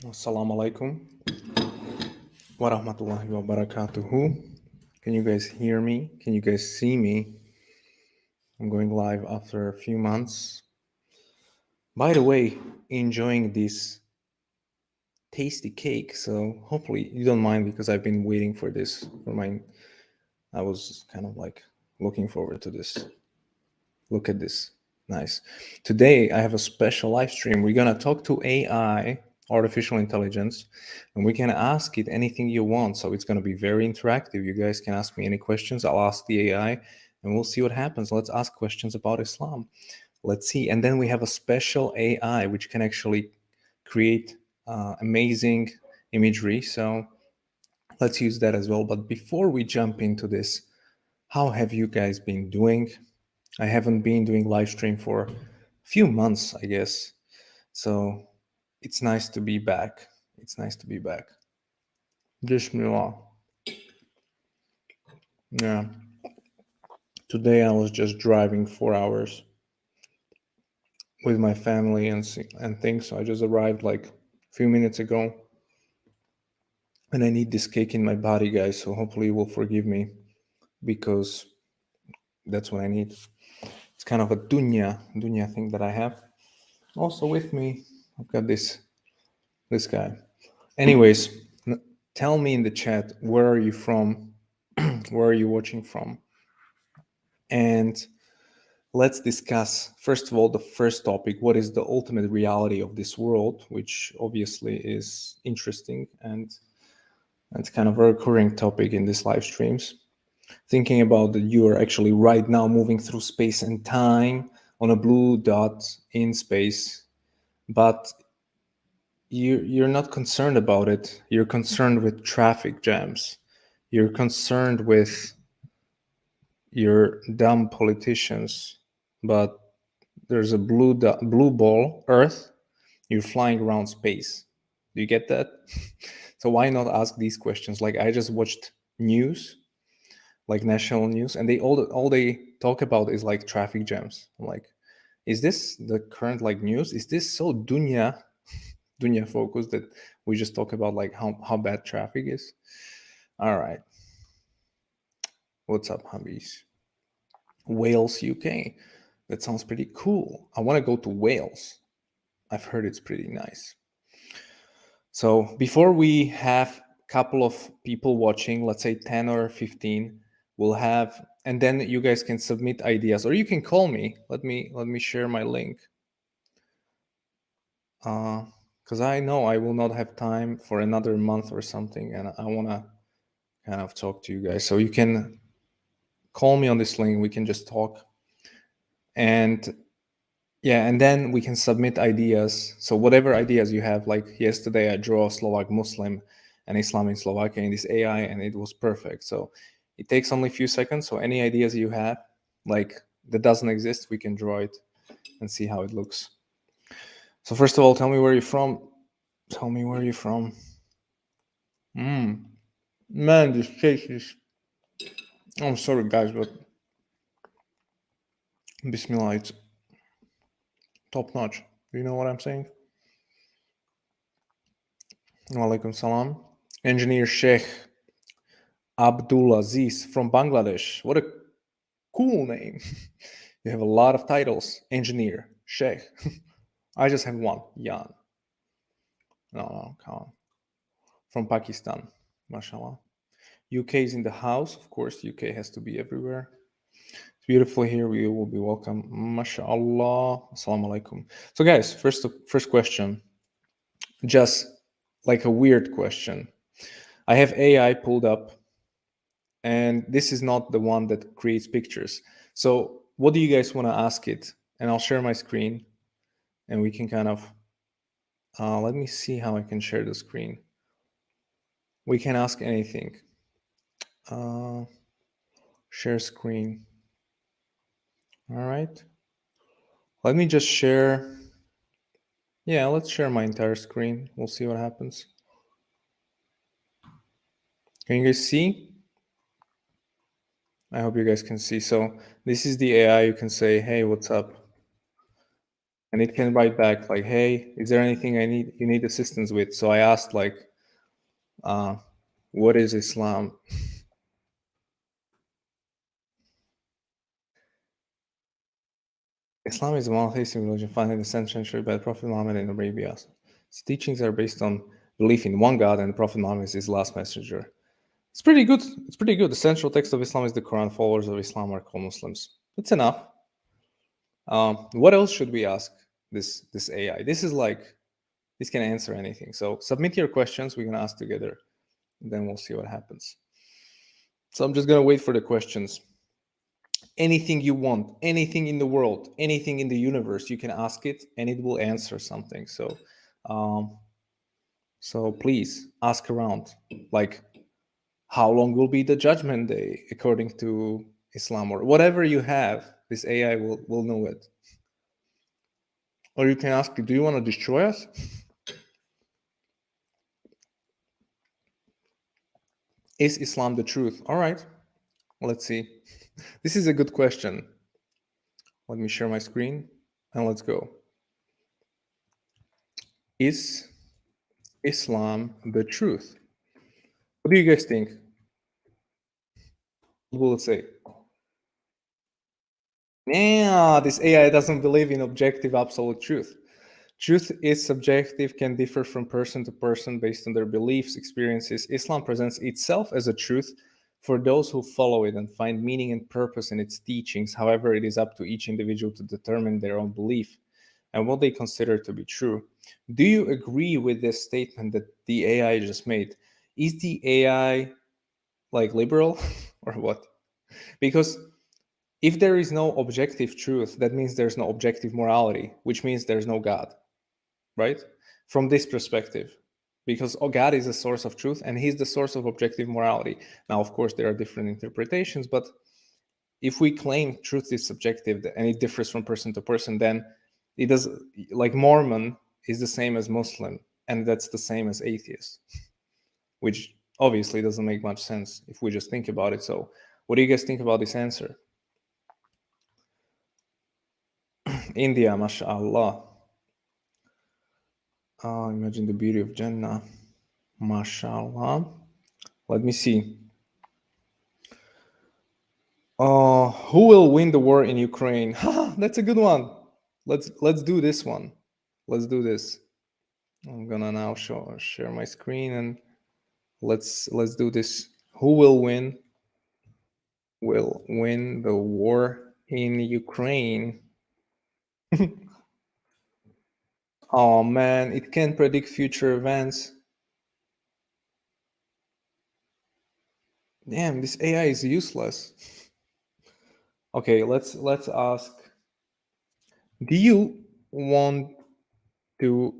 Assalamu alaikum wa rahmatullahi wa barakatuhu. Can you guys hear me? Can you guys see me? I'm going live after a few months. By the way, enjoying this tasty cake. So hopefully you don't mind because I've been waiting for this for my I was kind of like looking forward to this. Look at this. Nice. Today I have a special live stream. We're gonna talk to AI, artificial intelligence, and we can ask it anything you want. So it's gonna be very interactive. You guys can ask me any questions. I'll ask the AI and we'll see what happens. Let's ask questions about Islam. Let's see. And then we have a special AI which can actually create amazing imagery. So let's use that as well. But before we jump into this, how have you guys been doing? I haven't been doing live stream for a few months, I guess. So it's nice to be back. It's nice to be back. Bismillah. Yeah. Today I was just driving 4 hours with my family and things. So I just arrived like a few minutes ago. And I need this cake in my body, guys. So hopefully you will forgive me because that's what I need. It's kind of a dunya thing that I have. Also with me, I've got this guy. Anyways, tell me in the chat, where are you from? Where are you watching from? And let's discuss, first of all, the first topic. What is the ultimate reality of this world? Which obviously is interesting and it's kind of a recurring topic in these live streams. Thinking about that you are actually right now moving through space and time on a blue dot in space, but you're not concerned about it. You're concerned with traffic jams. You're concerned with your dumb politicians, but there's a blue ball, Earth. You're flying around space. Do you get that? So why not ask these questions? Like I just watched news, like national news, and they all they talk about is like traffic jams. I'm like, is this the current like news? Is this so dunya focused that we just talk about like how bad traffic is? All right. What's up, hubbies? Wales, UK. That sounds pretty cool. I want to go to Wales. I've heard it's pretty nice. So before we have a couple of people watching, let's say 10 or 15, we'll have, and then you guys can submit ideas or you can call me. Let me share my link. Because I know I will not have time for another month or something, and I want to kind of talk to you guys. So you can call me on this link. We can just talk. And yeah, and then we can submit ideas. So whatever ideas you have, like yesterday I drew a Slovak Muslim and Islam in Slovakia in this AI and it was perfect. So it takes only a few seconds. So any ideas you have, like that doesn't exist, we can draw it and see how it looks. So first of all, tell me where you're from. Tell me where you're from. Man, this cake is... I'm sorry guys, but Bismillah, it's top notch. Do you know what I'm saying? Walaikum salam. Engineer Sheikh Abdulaziz from Bangladesh. What a cool name. You have a lot of titles. Engineer, Sheikh. I just have one, Jan. No, come on. From Pakistan, mashallah. UK is in the house. Of course, UK has to be everywhere. It's beautiful here. We will be welcome. Mashallah. Assalamu alaikum. So guys, first question. Just like a weird question. I have AI pulled up and this is not the one that creates pictures. So what do you guys want to ask it? And I'll share my screen and we can kind of, let me see how I can share the screen. We can ask anything. Share screen. All right. Let me just share. Yeah, let's share my entire screen. We'll see what happens. Can you guys see? I hope you guys can see. So this is the AI. You can say, hey, what's up? and it can write back like, "Hey, is there anything you need assistance with?" So I asked like, uh, "What is Islam?" Islam is a monotheistic religion founded in the 10th century by the Prophet Muhammad in Arabia. Its teachings are based on belief in one God, and the Prophet Muhammad is his last messenger. It's pretty good. It's pretty good. The central text of Islam is the Quran. Followers of Islam are called Muslims. That's enough. What else should we ask this AI? This is like, this can answer anything. So submit your questions. We're gonna ask together, and then we'll see what happens. So I'm just gonna wait for the questions. Anything you want, anything in the world, anything in the universe, you can ask it, and it will answer something. Um, so please ask around. Like, how long will be the judgment day according to Islam, or whatever you have? This AI will know it. Or you can ask, do you want to destroy us? Is Islam the truth? All right, let's see. This is a good question. Let me share my screen and let's go. Is Islam the truth? What do you guys think? What will it say? Yeah, this AI doesn't believe in objective absolute truth. Truth is subjective, can differ from person to person based on their beliefs, experiences. Islam presents itself as a truth for those who follow it and find meaning and purpose in its teachings. However, it is up to each individual to determine their own belief and what they consider to be true. Do you agree with this statement that the AI just made? Is the AI like liberal or what? Because if there is no objective truth, that means there's no objective morality, which means there's no God, right? From this perspective, because God is a source of truth and he's the source of objective morality. Now, of course, there are different interpretations, but if we claim truth is subjective and it differs from person to person, then it does, like Mormon is the same as Muslim, and that's the same as atheist, which obviously doesn't make much sense if we just think about it. So, what do you guys think about this answer? India, mashallah. Imagine the beauty of Jannah. Mashallah. Let me see. Who will win the war in Ukraine? That's a good one. Let's do this one. Let's do this. I'm gonna now share my screen and let's do this. Who will win? Will win the war in Ukraine? Oh man, it can predict future events. Damn, this AI is useless. Okay, let's ask. Do you want to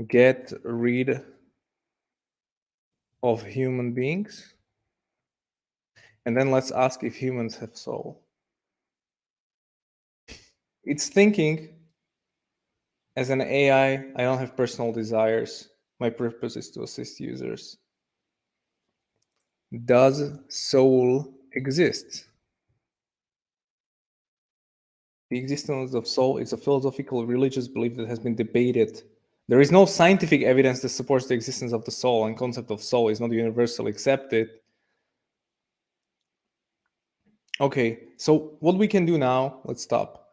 get rid of human beings? And then let's ask if humans have soul. It's thinking as an AI, I don't have personal desires. My purpose is to assist users. Does soul exist? The existence of soul is a philosophical religious belief that has been debated. There is no scientific evidence that supports the existence of the soul, and concept of soul is not universally accepted. Okay, so what we can do now, let's stop.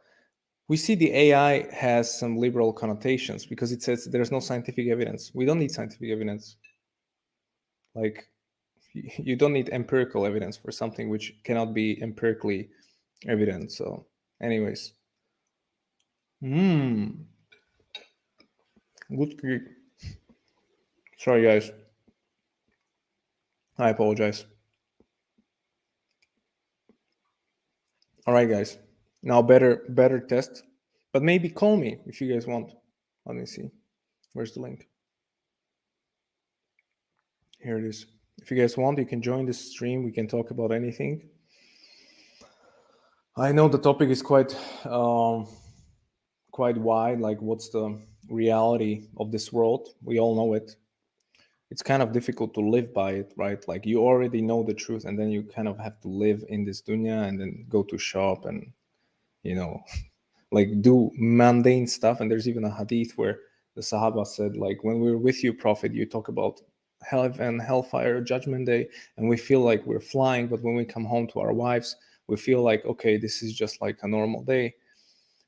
We see the AI has some liberal connotations because it says there's no scientific evidence. We don't need scientific evidence. Like, you don't need empirical evidence for something which cannot be empirically evident. So, anyways, good. Sorry, guys. I apologize. All right, guys. Now, better test, but maybe call me if you guys want. Let me see. Where's the link? Here it is. If you guys want, you can join this stream. We can talk about anything. I know the topic is quite wide. Like, what's the reality of this world? We all know it. It's kind of difficult to live by it, right? Like, you already know the truth, and then you kind of have to live in this dunya, and then go to shop and, you know, like do mundane stuff. And there's even a hadith where the Sahaba said, like, when we're with you, Prophet, you talk about hell and hellfire, judgment day, and we feel like we're flying. But when we come home to our wives, we feel like, okay, this is just like a normal day.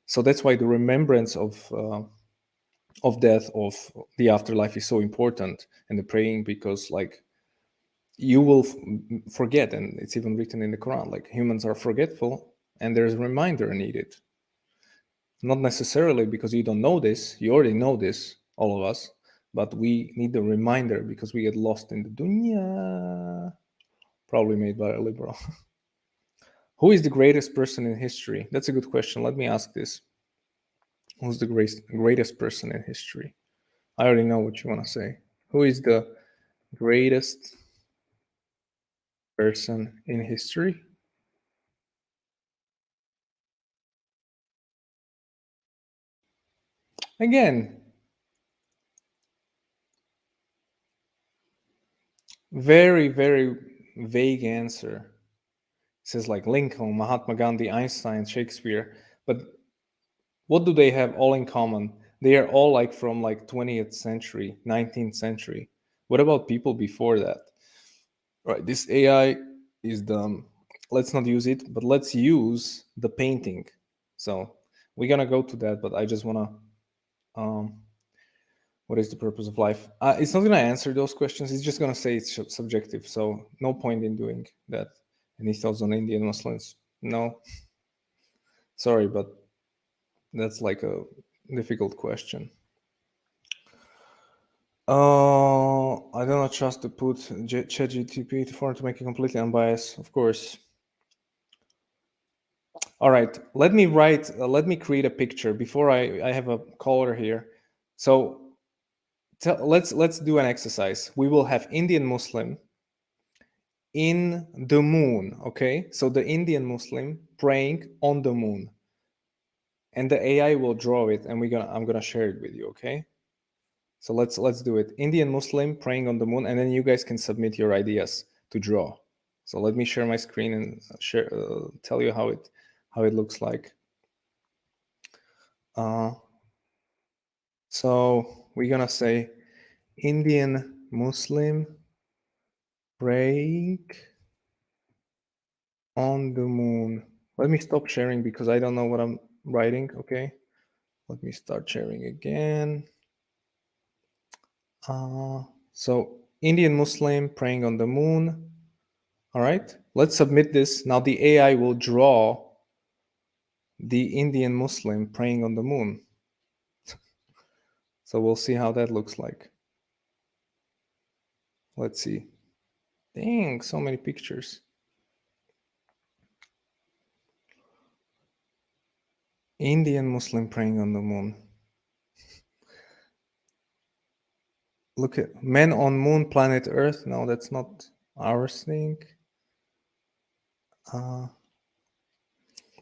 So that's why the remembrance of death, of the afterlife, is so important, and the praying, because like you will forget, and it's even written in the Quran, like humans are forgetful, and there's a reminder needed. Not necessarily because you don't know this, you already know this, all of us, but we need the reminder because we get lost in the dunya. Probably made by a liberal. Who is the greatest person in history? That's a good question. Let me ask this. Who's the greatest person in history? I already know what you want to say. Who is the greatest person in history? Again, very, very vague answer. It says like Lincoln, Mahatma Gandhi, Einstein, Shakespeare. But what do they have all in common? They are all like from like 20th century, 19th century. What about people before that? Right, this AI is dumb. Let's not use it, but let's use the painting. So we're gonna go to that, but I just wanna what is the purpose of life? It's not gonna answer those questions. It's just gonna say it's subjective. So no point in doing that. Any thoughts on Indian Muslims? No. Sorry, but that's like a difficult question. I do not trust to put ChatGPT for to make it completely unbiased, of course. All right, let me let me create a picture before I have a caller here. So let's do an exercise. We will have Indian Muslim in the moon, okay? So the Indian Muslim praying on the moon, and the AI will draw it, and I'm gonna share it with you, okay? So let's do it. Indian Muslim praying on the moon, and then you guys can submit your ideas to draw. So let me share my screen and tell you how it looks like. So we're gonna say Indian Muslim praying on the moon. Let me stop sharing because I don't know what I'm writing. Okay, let me start sharing again. So Indian Muslim praying on the moon. All right, let's submit this. Now the AI will draw the Indian Muslim praying on the moon. So we'll see how that looks like. Let's see. Dang, so many pictures. Indian Muslim praying on the moon. Look at men on moon, planet Earth. No, that's not our thing.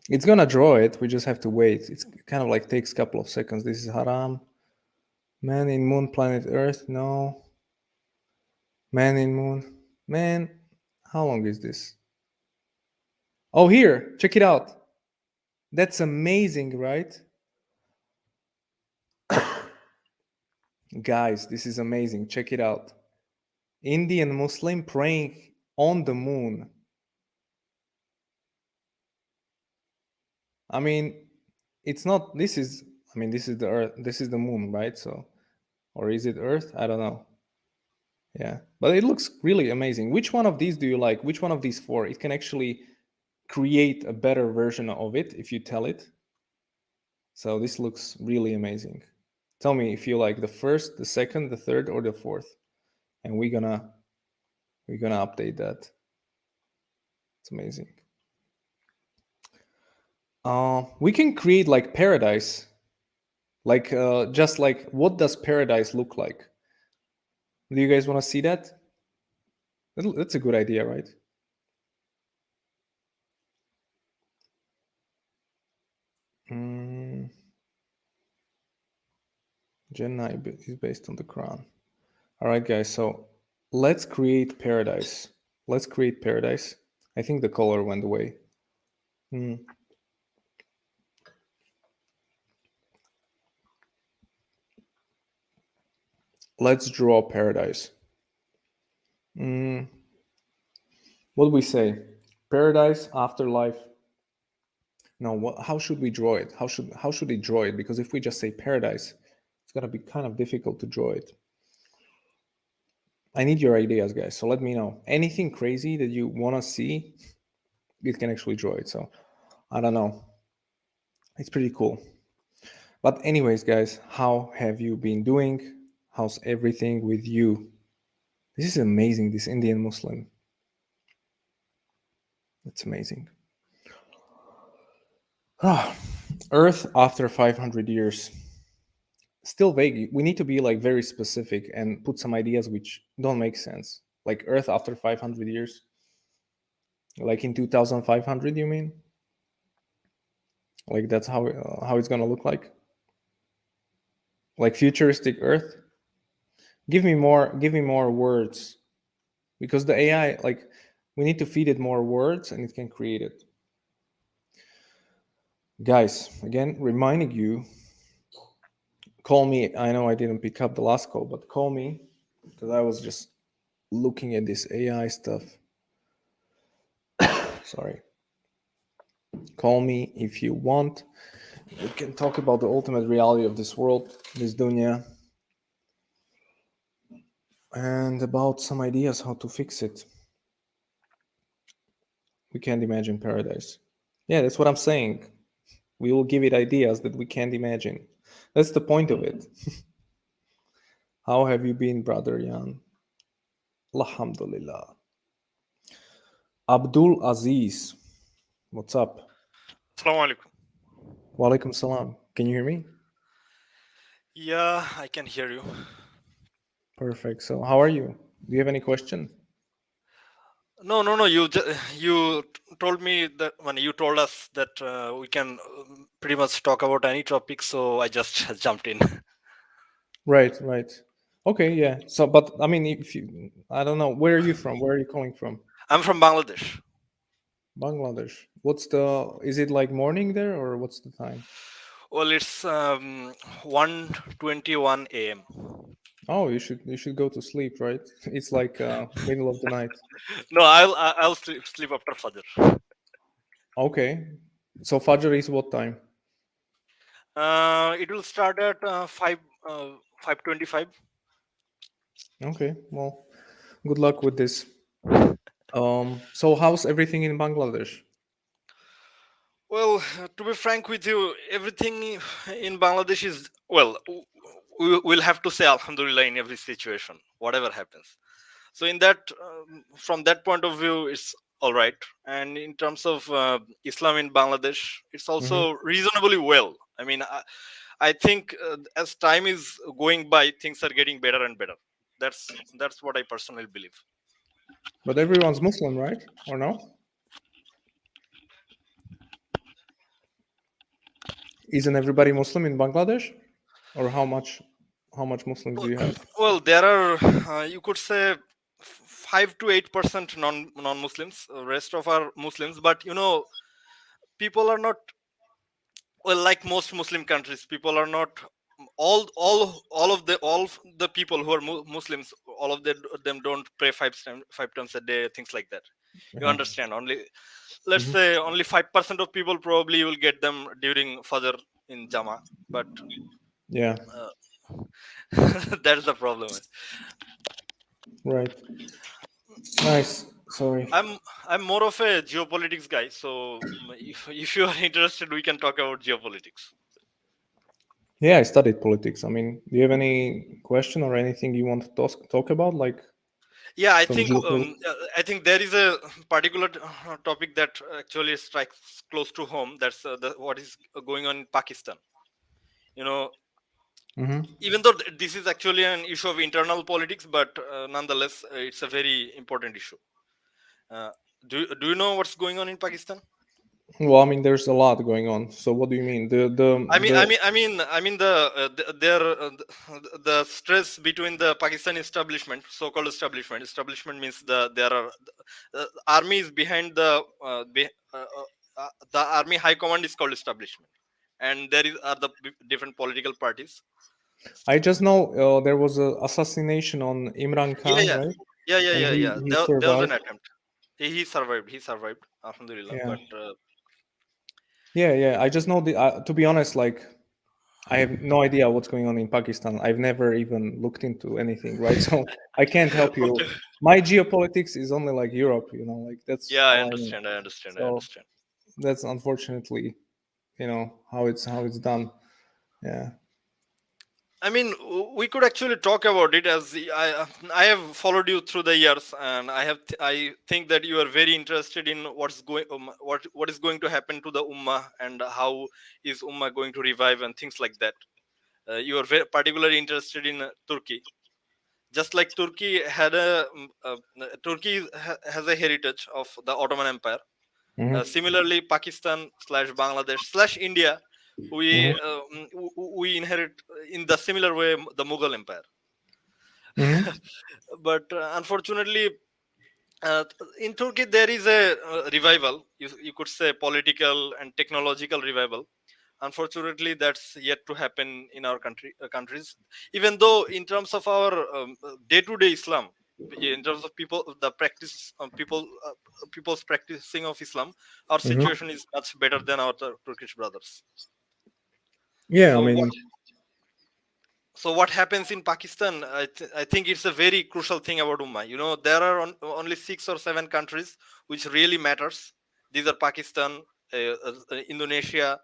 It's gonna draw it. We just have to wait. It's kind of like takes a couple of seconds. This is haram. Man in moon, planet Earth. No. Man in moon. Man, how long is this? Oh, here. Check it out. That's amazing, right? Guys, this is amazing. Check it out. Indian Muslim praying on the moon. I mean, it's not, this is, I mean, this is the Earth, this is the moon, right? So, or is it Earth? I don't know. Yeah, but it looks really amazing. Which one of these do you like? Which one of these four? It can actually create a better version of it if you tell it. So this looks really amazing. Tell me if you like the first, the second, the third, or the fourth, and we're gonna update that. It's amazing. We can create like paradise, like just like what does paradise look like? Do you guys want to see that? That's a good idea, right? Jannah is based on the Quran. All right, guys. So let's create paradise. Let's create paradise. I think the color went away. Let's draw paradise. Mm, what do we say? Paradise, afterlife. No, how should we draw it? How should we draw it? Because if we just say paradise, it's gonna be kind of difficult to draw it. I need your ideas, guys. So let me know anything crazy that you wanna see. It can actually draw it. So I don't know. It's pretty cool. But anyways, guys, how have you been doing? How's everything with you? This is amazing. This Indian Muslim. It's amazing. Ah, Earth after 500 years. Still vague. We need to be like very specific and put some ideas which don't make sense. Like Earth after 500 years. Like in 2500, you mean? Like that's how it's gonna look like? Like futuristic Earth? Give me more words because the AI, like, we need to feed it more words and it can create it. Guys, again, reminding you, call me. I know I didn't pick up the last call, but call me because I was just looking at this AI stuff. Sorry. Call me if you want. We can talk about the ultimate reality of this world, this dunya, and about some ideas how to fix it. We can't imagine paradise. Yeah, that's what I'm saying. We will give it ideas that we can't imagine. That's the point of it. How have you been, brother Jan? Alhamdulillah. Abdul Aziz, what's up? Assalamu alaikum. Walaikum salam. Can you hear me? Yeah, I can hear you. Perfect. So, how are you? Do you have any question? No, no, no. Told me that when you told us that we can pretty much talk about any topic, so I just jumped in. Right, right. Okay, yeah. So, but I mean, if you, I don't know, where are you from? Where are you calling from? I'm from Bangladesh. Bangladesh. Is it like morning there or what's the time? Well, it's 1:21 a.m. Oh, you should go to sleep, right? It's like middle of the night. No, I'll sleep after Fajr. Okay. So Fajr is what time? It will start at 5:25. Okay. Well, good luck with this. So how's everything in Bangladesh? Well, to be frank with you, everything in Bangladesh is well. We'll have to say Alhamdulillah in every situation, whatever happens. So, in that, from that point of view, it's all right. And in terms of Islam in Bangladesh, it's Hmm. also reasonably well. I mean, I think as time is going by, things are getting better and better. That's what I personally believe. But everyone's Muslim, right? Or no? Isn't everybody Muslim in Bangladesh? Or how much Muslims do you have? Well, there are you could say 5 to 8% non-Muslims. Rest of are Muslims, but people are not well like most Muslim countries. People are not all of the people who are Muslims. All of them don't pray five times a day. Things like that. You Yeah. understand? Only let's Hmm. say only 5% of people probably will get them during Fajr in Jama, but Yeah. uh, that's the problem. Right. Nice. Sorry. I'm more of a geopolitics guy, so if you are interested, we can talk about geopolitics. Yeah, I studied politics. I mean, do you have any question or anything you want to talk about, like Yeah, some geopolitics? I think there is a particular topic that actually strikes close to home. That's what is going on in Pakistan. You know, Hmm. even though this is actually an issue of internal politics, but nonetheless, it's a very important issue. Uh, do you know what's going on in Pakistan? Well, I mean, there's a lot going on. So, what do you mean? I mean the stress between the Pakistan establishment, so-called establishment means there are army is behind the army high command is called establishment, and there are the different political parties. I just know there was a assassination on Imran Yeah, Khan, yeah, right? yeah, And yeah. he There was an survived. attempt. He survived. He survived. Alhamdulillah. Yeah, But yeah, yeah. I just know the. To be honest, like I have no idea what's going on in Pakistan. I've never even looked into anything, right? So I can't help you. okay. My geopolitics is only like Europe, you know, like that's Yeah, I all I know. understand. I understand. I So understand. that's unfortunately, how it's done. Yeah. I mean, we could actually talk about it as I have followed you through the years, and I think that you are very interested in what is going to happen to the ummah and how is ummah going to revive and things like that. You are very particularly interested in Turkey, just like Turkey had has a heritage of the Ottoman Empire. Hmm. Similarly, Pakistan slash Bangladesh slash India, we Hmm. uh, we inherit in the similar way the Mughal Empire. Hmm. But unfortunately, in Turkey there is a revival. You could say political and technological revival. Unfortunately, that's yet to happen in our countries. Even though, in terms of our day-to-day Islam, in terms of people, the practice people's practicing of Islam, our Hmm. situation is much better than our Turkish brothers. Yeah, I So what mean, what happens in Pakistan, I think it's a very crucial thing about ummah. There are only 6 or 7 countries which really matters. These are Pakistan, Indonesia,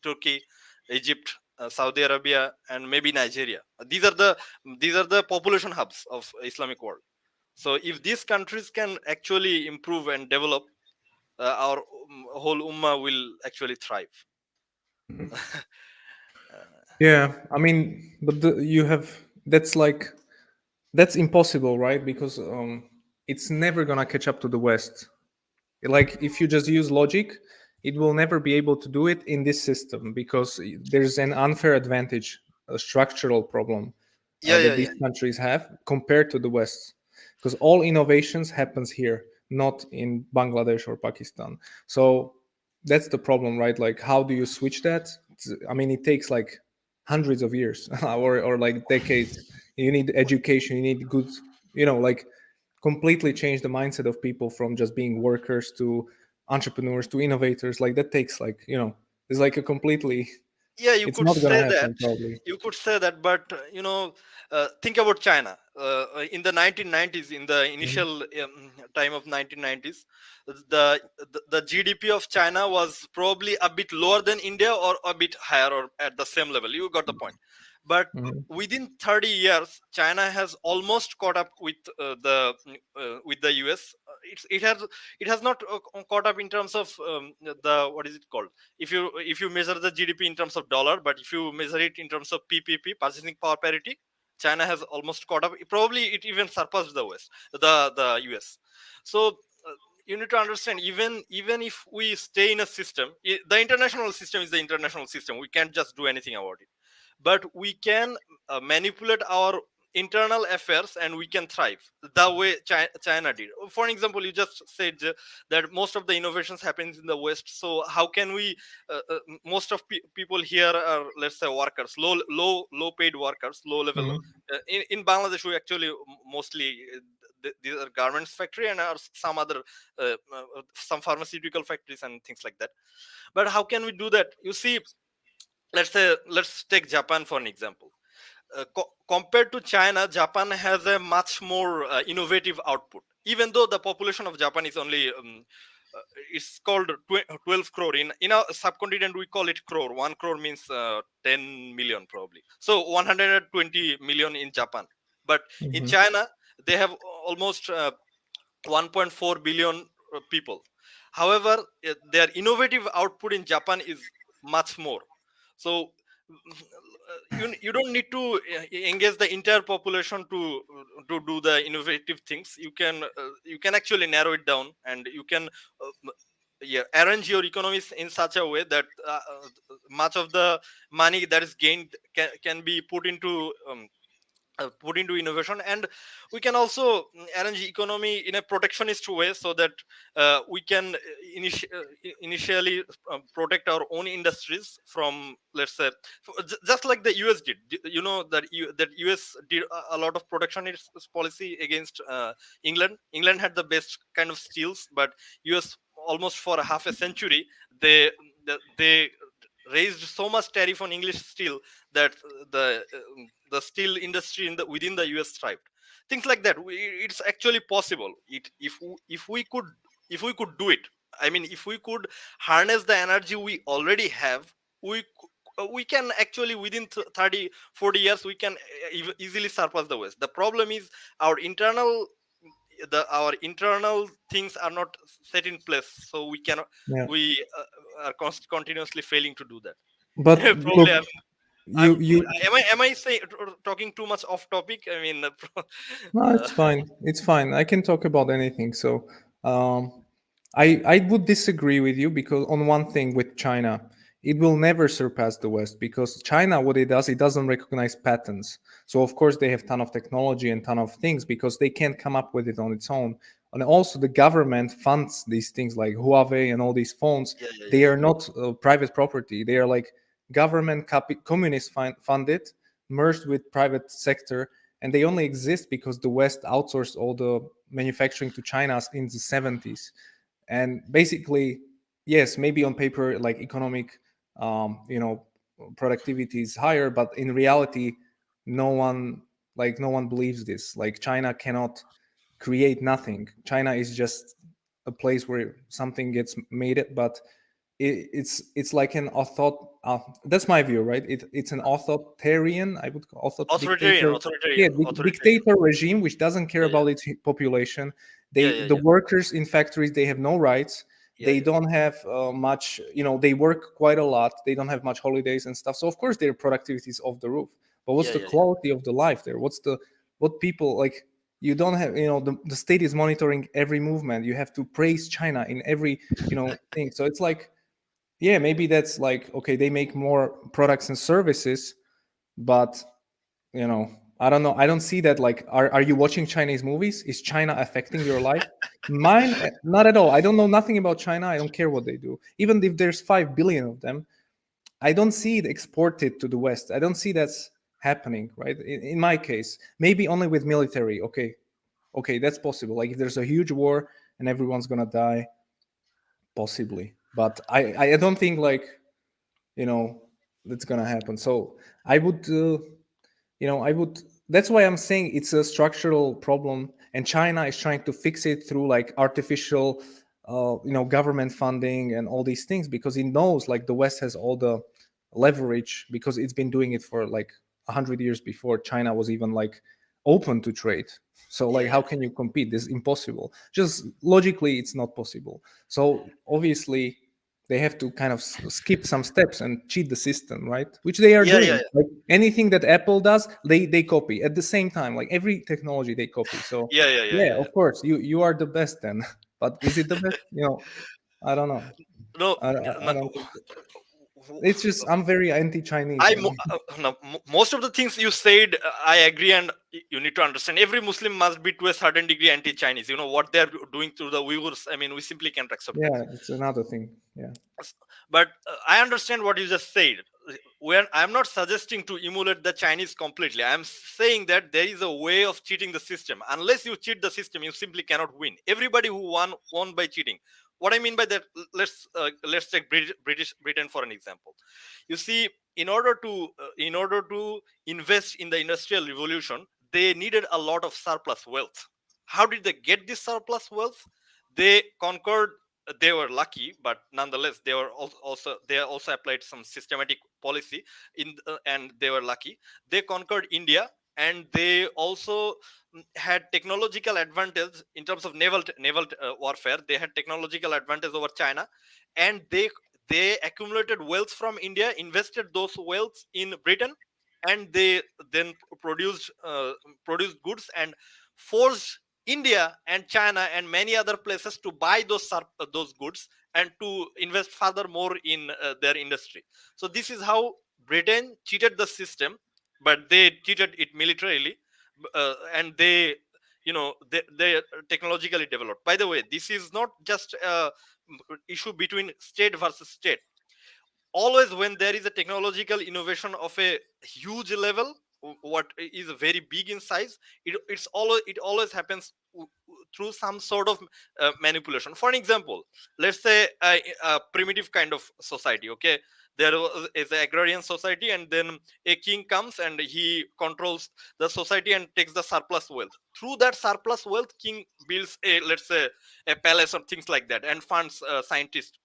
Turkey, Egypt, Saudi Arabia, and maybe Nigeria. These are the population hubs of Islamic world. So if these countries can actually improve and develop, our whole ummah will actually thrive. yeah, I mean, but you have that's like that's impossible, right? Because it's never gonna catch up to the West. Like if you just use logic, it will never be able to do it in this system because there's an unfair advantage, a structural problem Yeah, yeah, that yeah. these countries have compared to the West, because all innovations happens here, not in Bangladesh or Pakistan. So that's the problem, right? Like how do you switch that? I mean, it takes like hundreds of years or like decades. You need education, you need good, like completely change the mindset of people from just being workers to entrepreneurs to innovators. Like that takes like, it's like a completely, Yeah, you it's could not gonna say that. happen probably. But think about China. In the 1990s, in the Mhm. initial time of 1990s, the GDP of China was probably a bit lower than India or a bit higher or at the same level. You got the point. But Mhm. within 30 years, China has almost caught up with the US. It has not caught up in terms of the what is it called, if you measure the GDP in terms of dollar, but if you measure it in terms of PPP, purchasing power parity, China has almost caught up. Probably it even surpassed the US. So you need to understand, even if we stay in a system, the international system is the international system. We can't just do anything about it, but we can manipulate our internal affairs and we can thrive the way China did. For example, you just said that most of the innovations happens in the West. So how can we most of people here are, let's say, workers, low paid workers, low level. Mhm. In Bangladesh, we actually mostly these are garments factory and are some other some pharmaceutical factories and things like that. But how can we do that? You see, let's take Japan for an example. Compared to China, Japan has a much more innovative output. Even though the population of Japan is only uh, it's called 12 crore. In our subcontinent, we call it crore. 1 crore means 10 million probably. So 120 million in Japan. But in Mhm. China, they have almost 1.4 billion people. However, their innovative output in Japan is much more. So you don't need to engage the entire population to do the innovative things. You can actually narrow it down, and you can yeah, arrange your economies in such a way that much of the money that is gained can be put into put into innovation. And we can also arrange economy in a protectionist way, so that we can initially protect our own industries from, let's say, just like the US did. You know that that US did a lot of protectionist policy against England had the best kind of steels, but US almost for a half a century, they they raised so much tariff on English steel that the steel industry in the within the US thrived. Things like that. It's actually possible. If we could, if we could do it. I mean, if we could harness the energy we already have, we can actually within 30 40 years we can easily surpass the West. The problem is our internal, our internal things are not set in place, so we cannot, Yeah. we are continuously failing to do that. But Probably look, I'm you am I say, talking too much off topic? I mean, no, it's fine. It's fine. I can talk about anything. So, um, I would disagree with you because on one thing with China, it will never surpass the West because China, what it does, it doesn't recognize patents. So of course they have ton of technology and ton of things because they can't come up with it on its own. And also the government funds these things like Huawei and all these phones. yeah, yeah, They yeah, are not private property. They are like government communist funded, merged with private sector, and they only exist because the West outsourced all the manufacturing to China in the 70s. And basically, yes, maybe on paper, like economic, you know, productivity is higher, but in reality, no one, like no one believes this. Like China cannot create nothing. China is just a place where something gets made it, but it's like an author. That's my view, right? It's an authoritarian, I would call authoritarian, dictator. Yeah, authoritarian. dictator regime which doesn't care Yeah, yeah, about its population. yeah, They yeah, the yeah, workers in factories, they have no rights. yeah, They yeah, don't have much. You know, they work quite a lot. They don't have much holidays and stuff. So of course their productivity is off the roof. But what's yeah, the yeah, yeah. quality of the life there? What's the what people like? You don't have, you know, the state is monitoring every movement. You have to praise China in every, you know, thing. So it's like, yeah, maybe that's like, okay, they make more products and services, but you know, I don't know, I don't see that. Like, are you watching Chinese movies? Is China affecting your life? Mine, not at all. I don't know nothing about China. I don't care what they do, even if there's 5 billion of them. I don't see it exported to the West. I don't see that's happening, right? In my case, maybe only with military. Okay, okay, that's possible. Like if there's a huge war and everyone's gonna die, possibly, but I don't think like, you know, that's gonna happen. So I would you know, I would, that's why I'm saying it's a structural problem, and China is trying to fix it through like artificial you know, government funding and all these things, because it knows like the West has all the leverage because it's been doing it for like 100 years before China was even like open to trade. So like Yeah, how yeah. can you compete? This is impossible. Just logically it's not possible. So obviously they have to kind of skip some steps and cheat the system, right? Which they are Yeah, yeah, doing. yeah, Like anything that Apple does, they copy at the same time. Like every technology they copy. So yeah, yeah, yeah, yeah, yeah, of yeah. course you are the best then. But is it the best? You know, I don't know. No, I no, don't think so. It's just I'm very anti-Chinese. I And no, most of the things you said, I agree, and you need to understand. Every Muslim must be to a certain degree anti-Chinese. You know what they're doing to the Uyghurs. I mean, we simply can't accept that. yeah, it's another thing. Yeah, But I understand what you just said. When I'm not suggesting to emulate the Chinese completely, I'm saying that there is a way of cheating the system. Unless you cheat the system, you simply cannot win. Everybody who won by cheating. What I mean by that, let's take British Britain for an example. You see, in order to invest in the industrial revolution, they needed a lot of surplus wealth. How did they get this surplus wealth? They conquered, they were lucky, but nonetheless they were also they also applied some systematic policy and they were lucky. They conquered India, and they also had technological advantage in terms of naval warfare. They had technological advantage over China, and they accumulated wealth from India, invested those wealth in Britain, and they then produced goods and forced India and China and many other places to buy those goods and to invest further more in their industry. So this is how Britain cheated the system, but they cheated it militarily. and they, they are technologically developed. By the way, this is not just a issue between state versus state. Always when there is a technological innovation of a huge level, what is very big in size, it always happens through some sort of manipulation. For an example, let's say a primitive kind of society, okay, is an agrarian society, and then a king comes and he controls the society and takes the surplus wealth. Through that surplus wealth, king builds a, let's say, a palace or things like that, and funds scientists,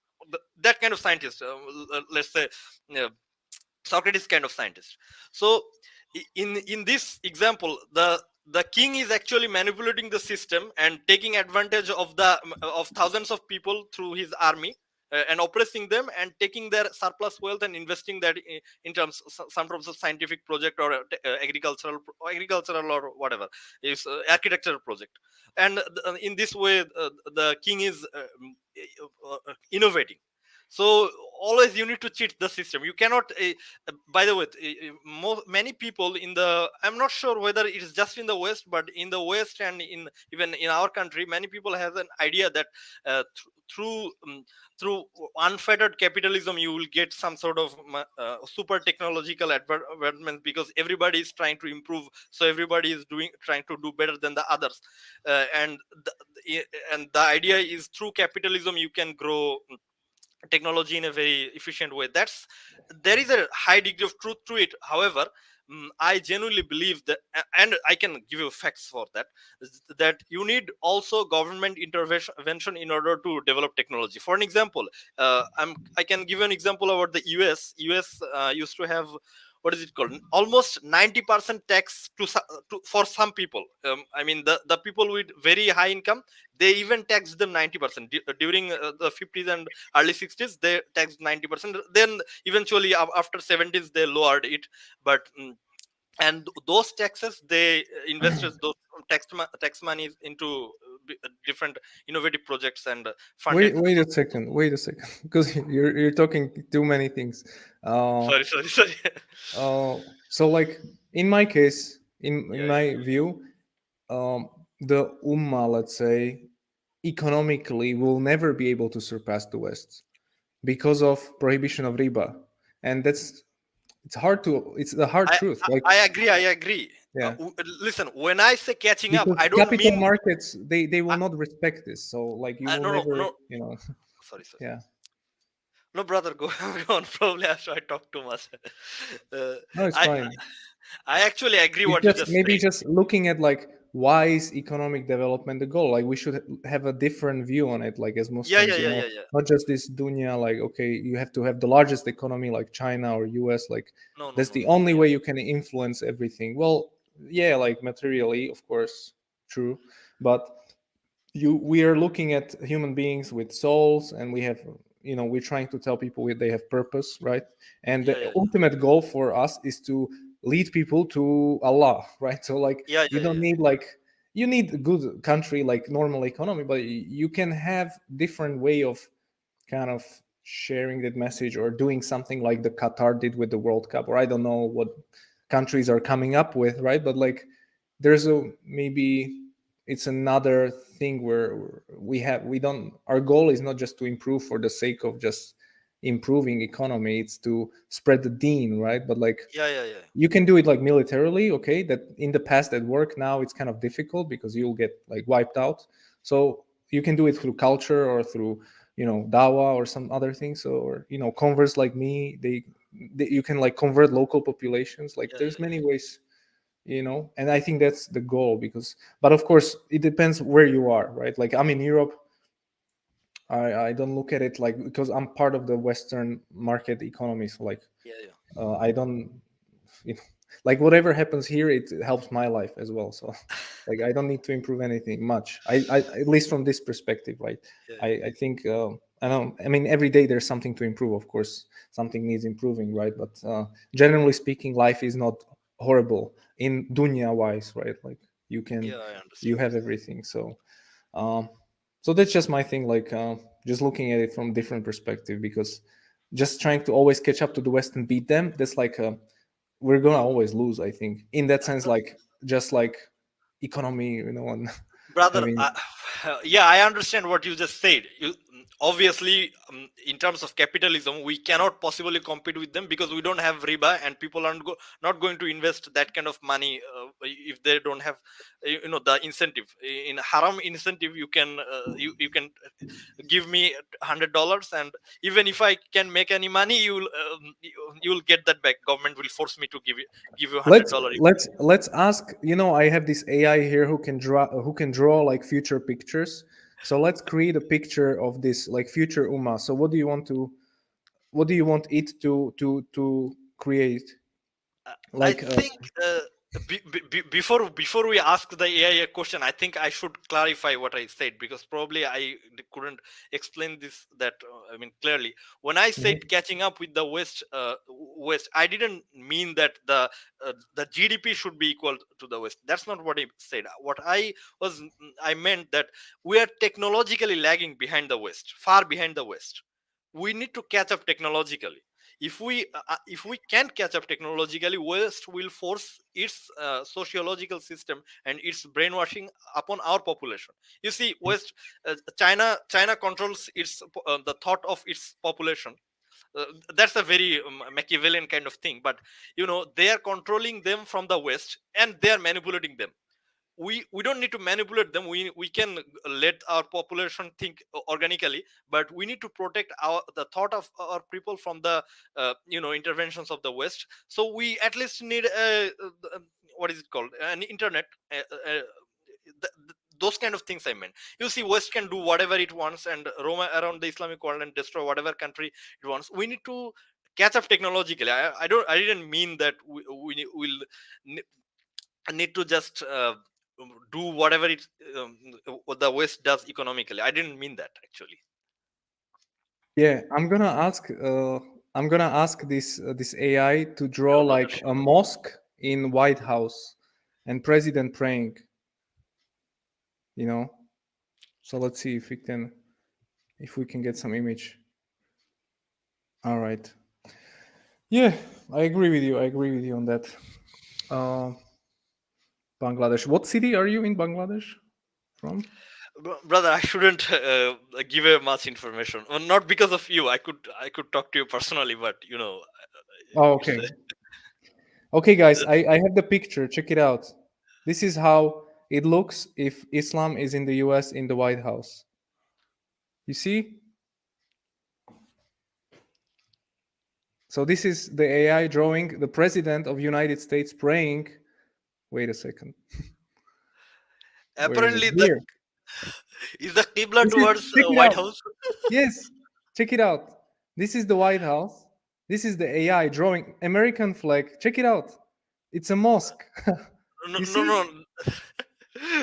that kind of scientist, let's say, uh, Socrates kind of scientist. So in this example, the king is actually manipulating the system and taking advantage of the of thousands of people through his army, and oppressing them and taking their surplus wealth and investing that in terms some terms of scientific project, or agricultural or whatever is architectural project. And in this way, the king is innovating. So always you need to cheat the system. You cannot by the way, many people in the, I'm not sure whether it is just in the west, but in the west and in even in our country, many people have an idea that through through unfettered capitalism you will get some sort of super technological advancement, because everybody is trying to improve, so everybody is doing trying to do better than the others. And and the idea is through capitalism you can grow technology in a very efficient way. That's, there is a high degree of truth to it. However, I genuinely believe that, and I can give you facts for that, that you need also government intervention in order to develop technology. For an example, I can give you an example about the us used to have, what is it called, almost 90% tax for some people. I mean, the people with very high income, they even taxed them 90%. During the 50s and early 60s, they taxed 90%. Then eventually after 70s they lowered it. But and those taxes, they invested those tax money into different innovative projects and funded. Wait a second, because you're talking too many things. Uh, Sorry. so like in my case, in Yeah, my view, the Ummah, let's say, economically will never be able to surpass the West because of prohibition of riba, and it's the hard I, truth. I Like, I agree. I agree. yeah, Listen, when I say catching up, because I don't capital mean. markets, they will I, not respect this. So like you will no, no, never, no. Sorry. yeah. No, brother, go, go on. Probably I talk too much. Uh, No, it's I fine. I actually agree It's what you just just maybe said. just looking at like why is economic development the goal? Like we should have a different view on it. Like as Yeah, Muslims, yeah, yeah, yeah, yeah. not just this dunya. Like okay, you have to have the largest economy like China or US. Like No, no, that's no, the no. only way you can influence everything. Well, yeah, like materially, of course, true, but we are looking at human beings with souls, and we have, we're trying to tell people they have purpose, right? And Yeah, the yeah, ultimate goal for us is to lead people to Allah, right? So like yeah, you yeah, yeah, don't need like, you need a good country like normal economy, but you can have different way of kind of sharing that message, or doing something like the Qatar did with the World Cup, or I don't know what countries are coming up with, right? But like there's a maybe it's another thing where we don't, our goal is not just to improve for the sake of just improving economy, it's to spread the deen, right? But like yeah, yeah, yeah, you can do it like militarily, okay, that in the past at work, now it's kind of difficult because you'll get like wiped out. So you can do it through culture or through, dawa or some other things. So, or converts like me, they you can like convert local populations. Like yeah, there's yeah, many ways, and I think that's the goal. Because, but of course it depends where you are, right? Like I'm in Europe. I don't look at it like, because I'm part of the Western market economy, so like yeah, yeah, I don't, you know, like whatever happens here, it helps my life as well. So like I don't need to improve anything much. I at least from this perspective, right? yeah, I think I don't. I mean, every day there's something to improve. Of course, something needs improving, right? But generally speaking, life is not horrible in dunya wise, right? Like yeah. I you understand. have everything. Um, so that's just my thing. Like just looking at it from different perspective, because just trying to always catch up to the West and beat them, that's like we're gonna always lose, I think, in that sense. No, Like just like economy, and Brother, having. yeah, I understand what you just said. Obviously, in terms of capitalism, we cannot possibly compete with them because we don't have riba, and people aren't not going to invest that kind of money if they don't have the incentive. In haram incentive, you can give me $100, and even if I can make any money, you'll get that back. Government will force me to give you let's $100. let's ask, I have this AI here who can draw like future pictures. So let's create a picture of this like future Ummah. So what do you want it to create, I like think before we ask the AI a question, I think I should clarify what I said because probably couldn't explain this that I mean clearly. When I Mhm. said catching up with the West, I didn't mean that the GDP should be equal to the West. That's not what I said. What I meant that we are technologically lagging behind the West, far behind the West. We need to catch up technologically. If we can't catch up technologically, West will force its sociological system and its brainwashing upon our population. You see, China controls the thought of its population. uh, that's a very Machiavellian kind of thing, but they are controlling them from the West and they are manipulating them. We don't need to manipulate them. We can let our population think organically, but we need to protect the thought of our people from the interventions of the West. So we at least need what is it called, an internet, those kind of things I meant. You see, West can do whatever it wants and roam around the Islamic world and destroy whatever country it wants. We need to catch up technologically. I didn't mean that will need to just do whatever um, what the West does economically. I didn't mean that actually. Yeah, I'm gonna ask this AI to draw Sure, brother. like a mosque in White House and president praying, you know. So let's see if we can get some image. All right. Yeah, I agree with you on that. Uh, Bangladesh. What city are you in Bangladesh from? Brother, I shouldn't give away much information. Well, not because of you. I could talk to you personally, but Oh, it's okay. Okay, guys, I have the picture. Check it out. This is how it looks if Islam is in the US in the White House. You see? So this is the AI drawing the president of United States praying. Wait a second. Where is it? apparently the Here. is the Qibla This is towards check it White out. House. Yes. Check it out. This is the White House. This is the AI drawing American flag. Check it out. It's a mosque. No, You no, see? no.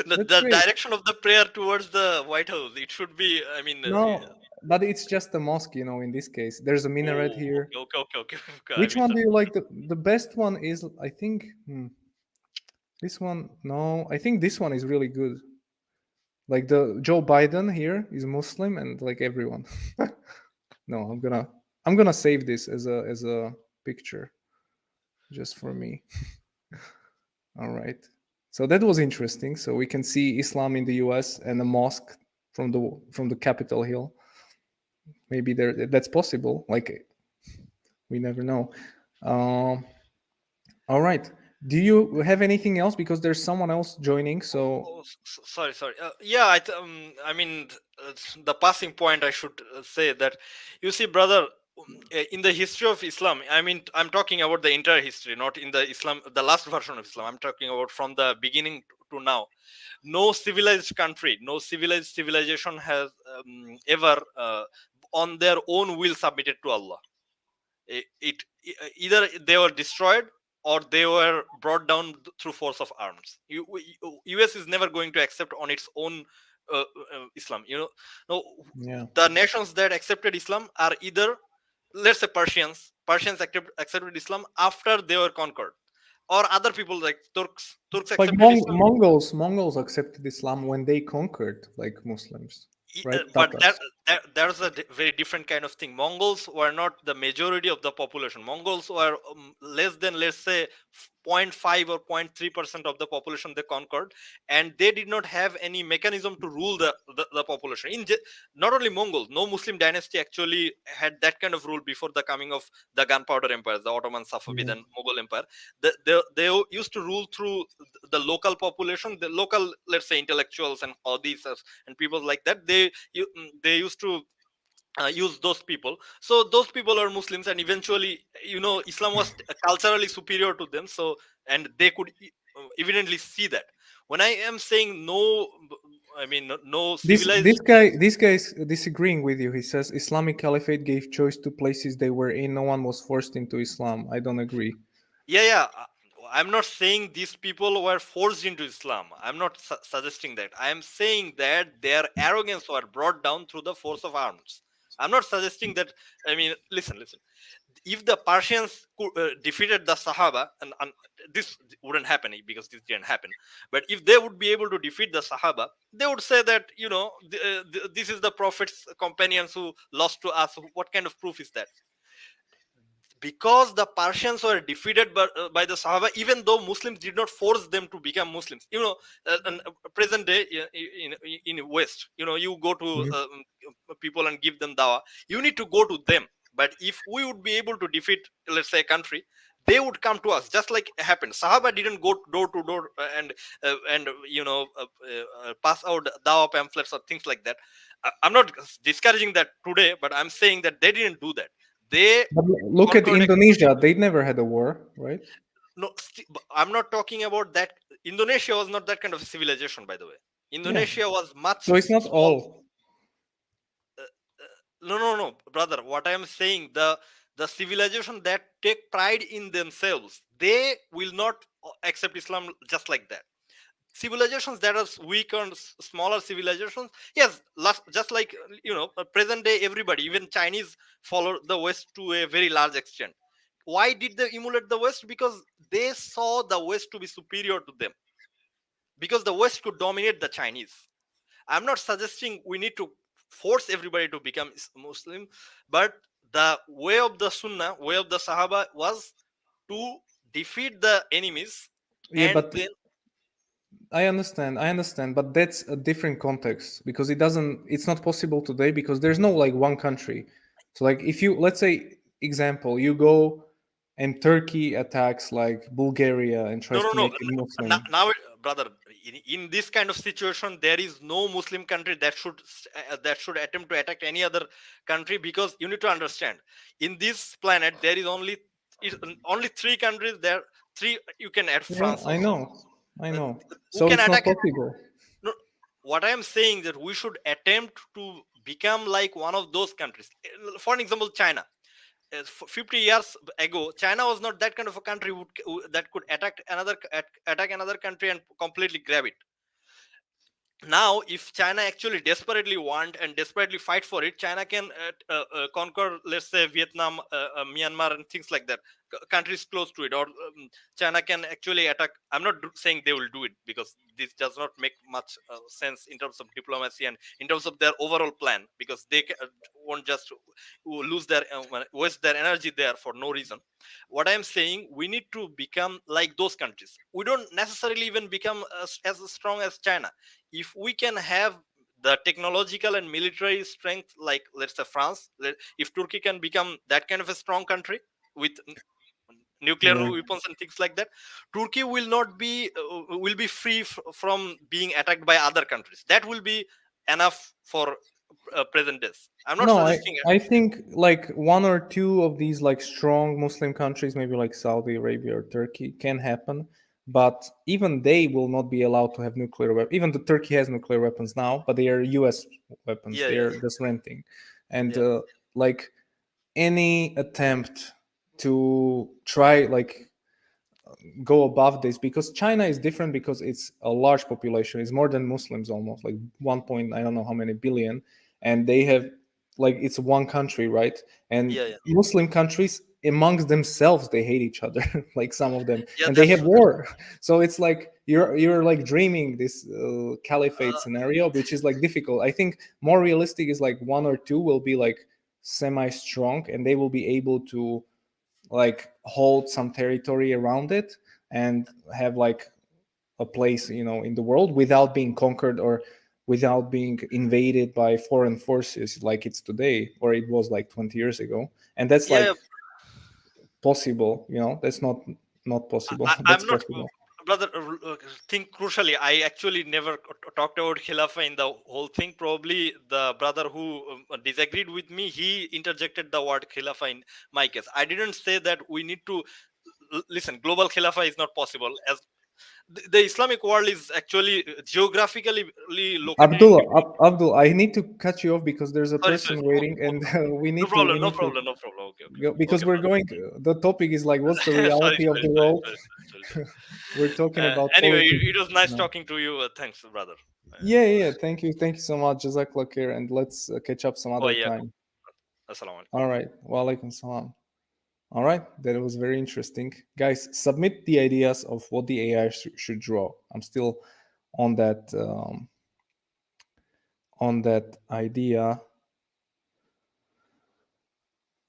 the, That's the great. direction of the prayer towards the White House. It should be. I mean, No, but it's just a mosque, in this case. There's a minaret oh, here. okay, okay, okay, okay. Okay, I Which one do you misunderstood. like? The best one is, I think, this one. No, I think this one is really good. Like the Joe Biden here is Muslim and like everyone. No, I'm gonna save this as a picture just for me. All right. So that was interesting. So we can see Islam in the US and a mosque from the Capitol Hill. Maybe that's possible. Like we never know. Um, all right. Do you have anything else? Because there's someone else joining. So Sorry, sorry. Yeah, I mean, the passing point I should say that, you see, brother, in the history of Islam, I mean, I'm talking about the entire history, not in the Islam, the last version of Islam. I'm talking about from the beginning to now. No civilized country, no civilized civilization has ever, on their own will, submitted to Allah. Either they were destroyed or they were brought down through force of arms. US is never going to accept on its own Islam. No, yeah, the nations that accepted Islam are either, let's say, Persians accepted Islam after they were conquered, or other people like Turks like accepted Islam. Mongols accepted Islam when they conquered like Muslims, right? But that, Tatars. there's a very different kind of thing. Mongols were not the majority of the population. Mongols were less than, let's say, 0.5 or 0.3% of the population they conquered, and they did not have any mechanism to rule the population. Not only Mongols, no Muslim dynasty actually had that kind of rule before the coming of the gunpowder empires, the Ottoman, Safavid, Yeah. and Mughal empire. They used to rule through the local population, the local, let's say, intellectuals and hadiths and people like that. They used to use those people. So those people are Muslims, and eventually, Islam was culturally superior to them. So, and they could evidently see that. When I am saying no, I mean no This civilized. this guy this guy is disagreeing with you. He says Islamic Caliphate gave choice to places they were in. No one was forced into Islam. I don't agree. Yeah. I'm not saying these people were forced into Islam. I'm not suggesting that. I am saying that their arrogance were brought down through the force of arms. I'm not suggesting that. I mean, listen. If the Persians defeated the Sahaba, and this wouldn't happen because this didn't happen, but if they would be able to defeat the Sahaba, they would say that, this is the Prophet's companions who lost to us. What kind of proof is that? Because the Persians were defeated by the Sahaba, even though Muslims did not force them to become Muslims. And present day in West, you go to Mhm. people and give them dawah. You need to go to them. But if we would be able to defeat, let's say, a country, they would come to us, just like it happened. Sahaba didn't go door to door and pass out dawah pamphlets or things like that. I'm not discouraging that today, but I'm saying that they didn't do that. They But look at conquered a. Indonesia. They never had a war, right? No, I'm not talking about that. Indonesia was not that kind of a civilization, by the way. Yeah. Indonesia was much So it's not small. all. No, brother. What I am saying, the civilization that take pride in themselves, they will not accept Islam just like that. Civilizations that are weaker and smaller civilizations, yes, just like, present day, everybody, even Chinese, follow the West to a very large extent. Why did they emulate the West? Because they saw the West to be superior to them, because the West could dominate the Chinese. I'm not suggesting we need to force everybody to become Muslim, but the way of the Sunnah, way of the Sahaba, was to defeat the enemies, Yeah, and but then. I understand, but that's a different context because it's not possible today because there's no like one country. So like if you, let's say, example, you go and Turkey attacks like Bulgaria and No, tries no, to no. make it Muslim. Now, brother, in this kind of situation, there is no Muslim country that should attempt to attack any other country, because you need to understand, in this planet there is only three countries there. Three, you can add Yeah, France I also, know. I uh, know. who So can it's not attack. possible. No, what I am saying that we should attempt to become like one of those countries. For an example, China. 50 years ago, China was not that kind of a country that could attack another country and completely grab it. Now, if China actually desperately want and desperately fight for it, China can conquer, let's say, Vietnam, Myanmar, and things like that, countries close to it. Or China can actually attack. I'm not saying they will do it, because this does not make much sense in terms of diplomacy and in terms of their overall plan, because they won't just lose their waste their energy there for no reason. What I'm saying, we need to become like those countries. We don't necessarily even become as strong as China. If we can have the technological and military strength, like, let's say, France, if Turkey can become that kind of a strong country with nuclear Yeah. weapons and things like that, Turkey will be free from being attacked by other countries. That will be enough for present days. I'm not No, suggesting. I think like one or two of these like strong Muslim countries, maybe like Saudi Arabia or Turkey, can happen. But even they will not be allowed to have nuclear weapons. Even the Turkey has nuclear weapons now, but they are U.S. weapons. Yeah, They yeah, are just renting, and yeah. like any attempt to try like go above this, because China is different because it's a large population. It's more than Muslims, almost like 1 point I don't know how many billion, and they have like it's one country, right? And Yeah, yeah, Muslim countries amongst themselves they hate each other, like some of them, yeah. and they That's have true. That's true. war. So it's like you're like dreaming this caliphate Uh, scenario, which is like difficult. I think more realistic is like one or two will be like semi strong, and they will be able to like hold some territory around it, and have like a place, in the world without being conquered or without being invaded by foreign forces like it's today or it was like 20 years ago. And that's Yeah, like possible, that's not possible. I'm That's not, possible. brother. Think crucially. I actually never talked about Khilafah in the whole thing. Probably the brother who disagreed with me, he interjected the word Khilafah in my case. I didn't say that we need to listen. Global Khilafah is not possible, as the Islamic world is actually geographically located in Abdullah, between. Abdul, I need to cut you off because there's a Sorry, sorry. person waiting, and we No need to problem. we No need to problem. No problem. Okay, okay, go because okay, we're brother. going. The topic is like, what's the sorry, sorry, reality of sorry, the sorry, world? sorry. We're talking about Anyway, politics. it was nice talking to you. Thanks, brother. Yeah, yeah. Thank you so much, Jazakallah khair, and let's catch up some other Wayakum. time. Assalamu alaikum. All right. Wa alaikum salam. All right, that was very interesting, guys. Submit the ideas of what the AI should draw. I'm still on that idea.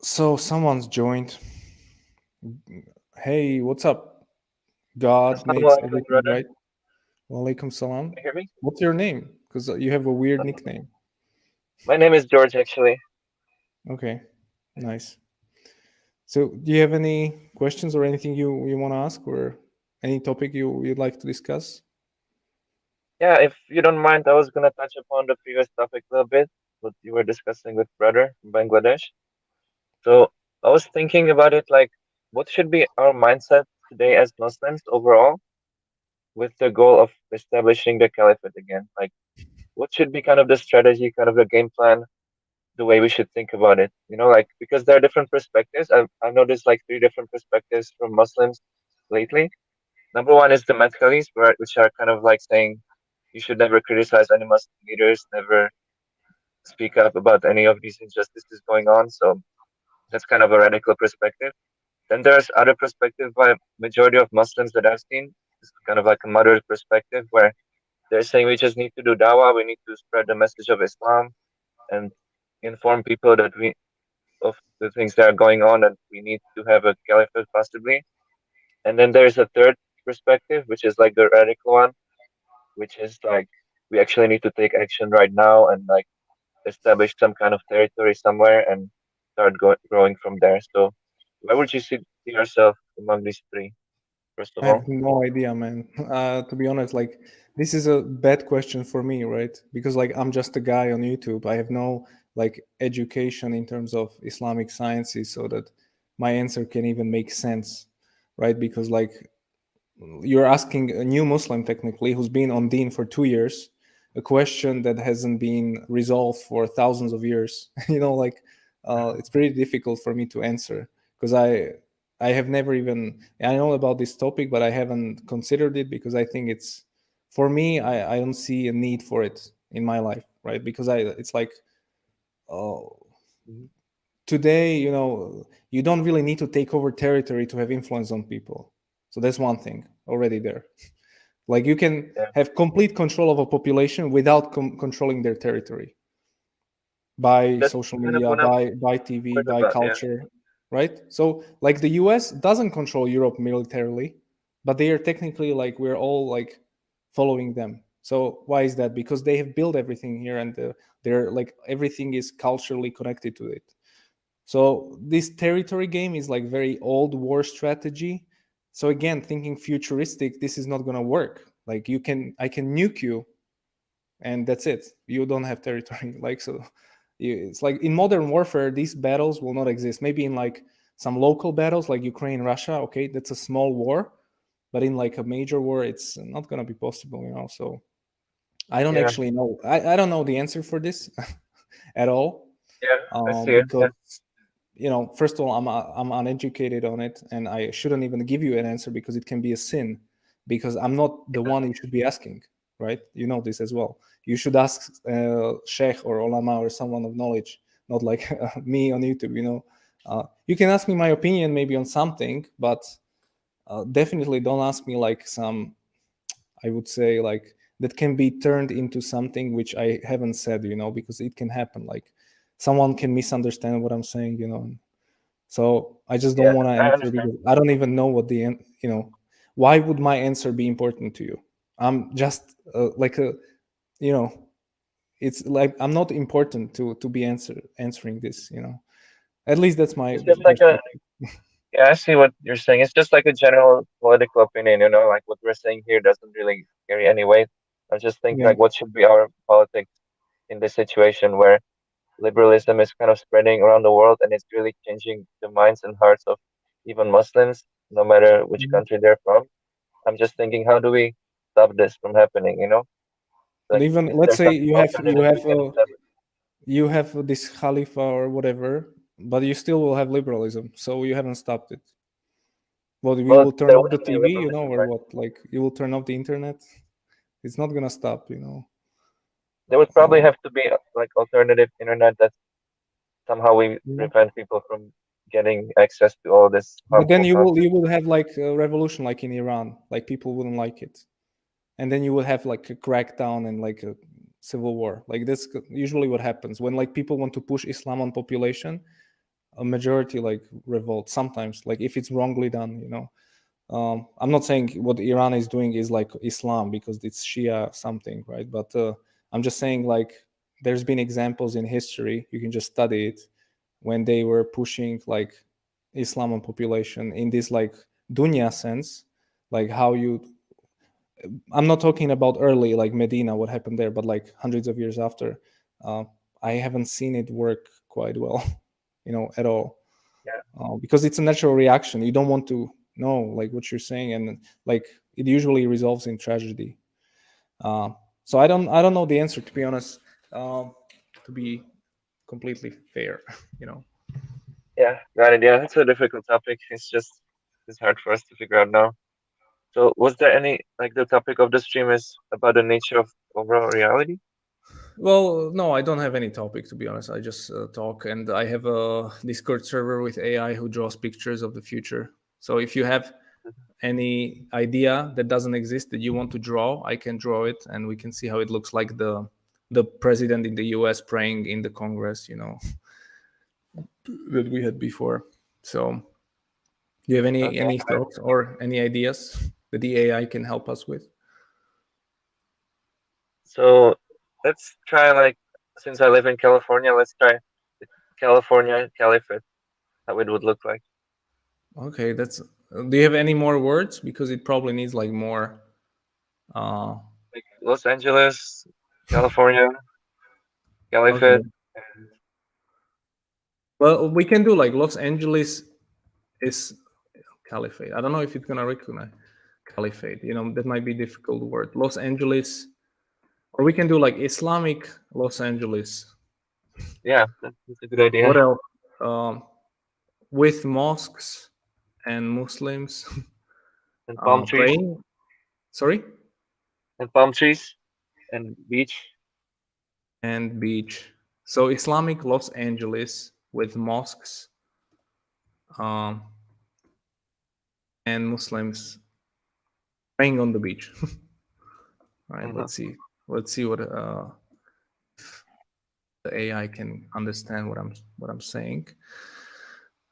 So someone's joined. Hey, what's up? God Assalamu makes alaikum, everything brother. right. Walaikum salam. Can you hear me? What's your name? Because you have a weird Uh, nickname. my name is George, actually. Okay, nice. So, do you have any questions or anything you want to ask, or any topic you'd like to discuss? Yeah, if you don't mind, I was gonna touch upon the previous topic a little bit, what you were discussing with brother from Bangladesh. So I was thinking about it like, what should be our mindset today as Muslims overall, with the goal of establishing the caliphate again? Like, what should be kind of the strategy, kind of the game plan, the way we should think about it? Like because there are different perspectives. I've noticed like three different perspectives from Muslims lately. Number one is the Madkhalis, which are kind of like saying you should never criticize any Muslim leaders, never speak up about any of these injustices going on. So that's kind of a radical perspective. Then there's other perspective by majority of Muslims that I've seen. It's kind of like a moderate perspective where they're saying we just need to do dawah, we need to spread the message of Islam and inform people that we of the things that are going on and we need to have a caliphate possibly. And then there's a third perspective, which is like the radical one, which is like we actually need to take action right now and like establish some kind of territory somewhere and start growing from there. So, where would you see yourself among these three, first of I have all? no idea, man. To be honest, like this is a bad question for me, right? Because like I'm just a guy on YouTube. I have no like education in terms of Islamic sciences, so that my answer can even make sense, right? Because like you're asking a new Muslim technically who's been on Deen for 2 years a question that hasn't been resolved for thousands of years. Like it's pretty difficult for me to answer because I have never even I know about this topic, but I haven't considered it because I think it's for me. I don't see a need for it in my life, right? Because it's like uh, today, you don't really need to take over territory to have influence on people. So that's one thing already there. Like you can Yeah, have complete control of a population without controlling their territory by that's social kind of media, what I've by TV, heard by about. Yeah, culture, right? So like the US doesn't control Europe militarily, but they are technically like we're all like following them. So why is that? Because they have built everything here, and they're like everything is culturally connected to it. So this territory game is like very old war strategy. So again, thinking futuristic, this is not going to work. Like I can nuke you, and that's it. You don't have territory. Like so, it's like in modern warfare, these battles will not exist. Maybe in like some local battles, like Ukraine, Russia. Okay, that's a small war, but in like a major war, it's not going to be possible. So I don't yeah, actually know. I don't know the answer for this at all, yeah. I see it. because Yeah, first of all, I'm uneducated on it, and I shouldn't even give you an answer because it can be a sin, because I'm not the yeah, one you should be asking, right? You know this as well. You should ask Sheikh or Ulama or someone of knowledge, not like me on YouTube. You can ask me my opinion maybe on something, but definitely don't ask me like some, I would say, like that can be turned into something which I haven't said, because it can happen. Like someone can misunderstand what I'm saying. So I just don't yeah. want to I answer understand. because I don't even know what the why would my answer be important to you? I'm just like a, you know, it's like I'm not important to be answering this, you know. At least that's my It's just like a, perspective. yeah, I see what you're saying. It's just like a general political opinion, you know, like what we're saying here doesn't really carry any weight. I was just thinking Yeah. like what should be our politics in this situation where liberalism is kind of spreading around the world and it's really changing the minds and hearts of even Muslims, no matter which Mhm. country they're from. I'm just thinking, how do we stop this from happening, you know? But Like, even is let's there say some alternative we can establish? you have this Khalifa or whatever, but you still will have liberalism, so you haven't stopped it. What, we Well, will turn there off the wouldn't be TV, you know, liberalism, or right? what? Like you will turn off the internet. It's not gonna stop, you know. There would probably Um, have to be like alternative internet that somehow we yeah. prevent people from getting access to all this But then harmful content. you will have like a revolution like in Iran, like people wouldn't like it, and then you will have like a crackdown and like a civil war. Like that's usually what happens when like people want to push Islam on population. A majority like revolt sometimes, like if it's wrongly done, you know. I'm not saying what Iran is doing is like Islam because it's Shia something, right? But I'm just saying like there's been examples in history, you can just study it, when they were pushing like Islam on population in this like dunya sense, like how you. I'm not talking about early like Medina, what happened there, but like hundreds of years after. Uh, I haven't seen it work quite well, you know, at all, Yeah, because it's a natural reaction. You don't want to know like what you're saying, and like it usually resolves in tragedy. Uh, so I don't know the answer, to be honest. To be completely fair, you know. yeah, got it. Yeah, it's a difficult topic. It's hard for us to figure out now. So, was there any like the topic of the stream is about the nature of overall reality? Well, no, I don't have any topic, to be honest. I just talk, and I have a Discord server with AI who draws pictures of the future. So if you have any idea that doesn't exist that you want to draw, I can draw it, and we can see how it looks like the president in the U.S. praying in the Congress, you know, that we had before. So, do you have Okay. any thoughts or any ideas that the AI can help us with? So let's try like since I live in California, let's try the California Caliphate, how it would look like. Okay, that's. Do you have any more words? Because it probably needs like more. Uh, Like Los Angeles, California, okay. Caliphate, and Well, we can do like Los Angeles is caliphate. I don't know if it's gonna recognize caliphate. You know, that might be a difficult word. Los Angeles, or we can do like Islamic Los Angeles. yeah, that's a good idea. What else? Um, with mosques and Muslims And palm trees, praying. Sorry, and palm trees, and beach. and beach. So Islamic Los Angeles with mosques um, and Muslims praying on the beach. All right, Uh-huh. let's see. Let's see what the AI can understand what I'm saying.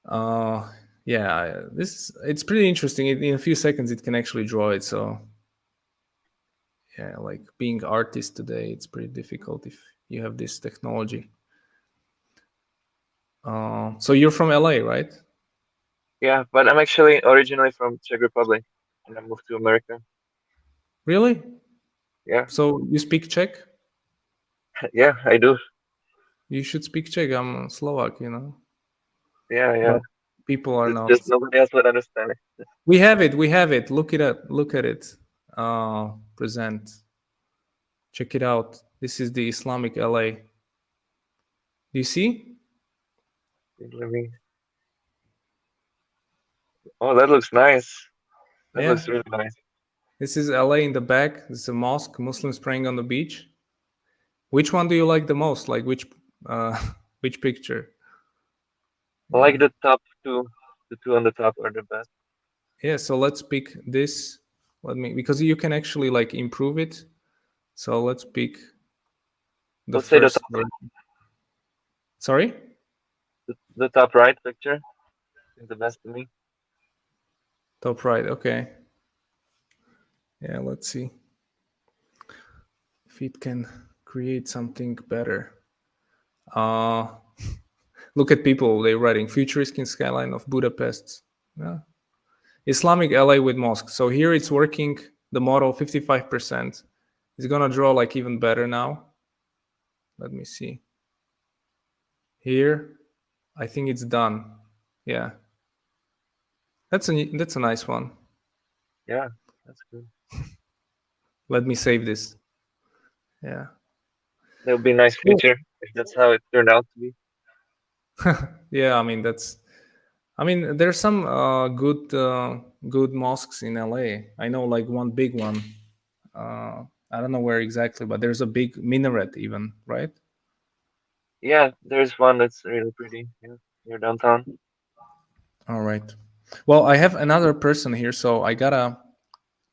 Uh, yeah, this it's pretty interesting. In a few seconds, it can actually draw it. So yeah, like being artist today, it's pretty difficult if you have this technology. So you're from LA, right? Yeah, but I'm actually originally from Czech Republic, and I moved to America. Really? Yeah, So you speak Czech? yeah, I do. You should speak Czech. I'm Slovak, you know, Yeah, yeah. but people are It's not. just nobody else would understand it. We have it. We have it. Look it up. Look at it. Present. Check it out. This is the Islamic LA. Do you see? Let me. Oh, that looks nice. That Yeah. looks really nice. This is LA in the back. This is a mosque. Muslims praying on the beach. Which one do you like the most? Like which uh which picture? I like Yeah. the top two. The two on the top are the best. Yeah, so let's pick this. Let me, because you can actually like improve it. So let's pick the Let's say the first top, version. Sorry? the top right picture is the best to me. Top right. Okay. Yeah, let's see if it can create something better. Uh, look at people, they're writing futuristic skyline of Budapest. Yeah. Islamic LA with mosque. So here it's working, the model 55%. It's gonna draw like even better now. Let me see. Here, I think it's done. Yeah. That's a nice one. Yeah, that's good. Let me save this. Yeah. That would be a nice Cool. future if that's how it turned out to be. Yeah, I mean there's some good mosques in LA. I know like one big one. I don't know where exactly, but there's a big minaret even, right? Yeah, there's one that's really pretty. Yeah, near downtown. All right. Well, I have another person here, so I gotta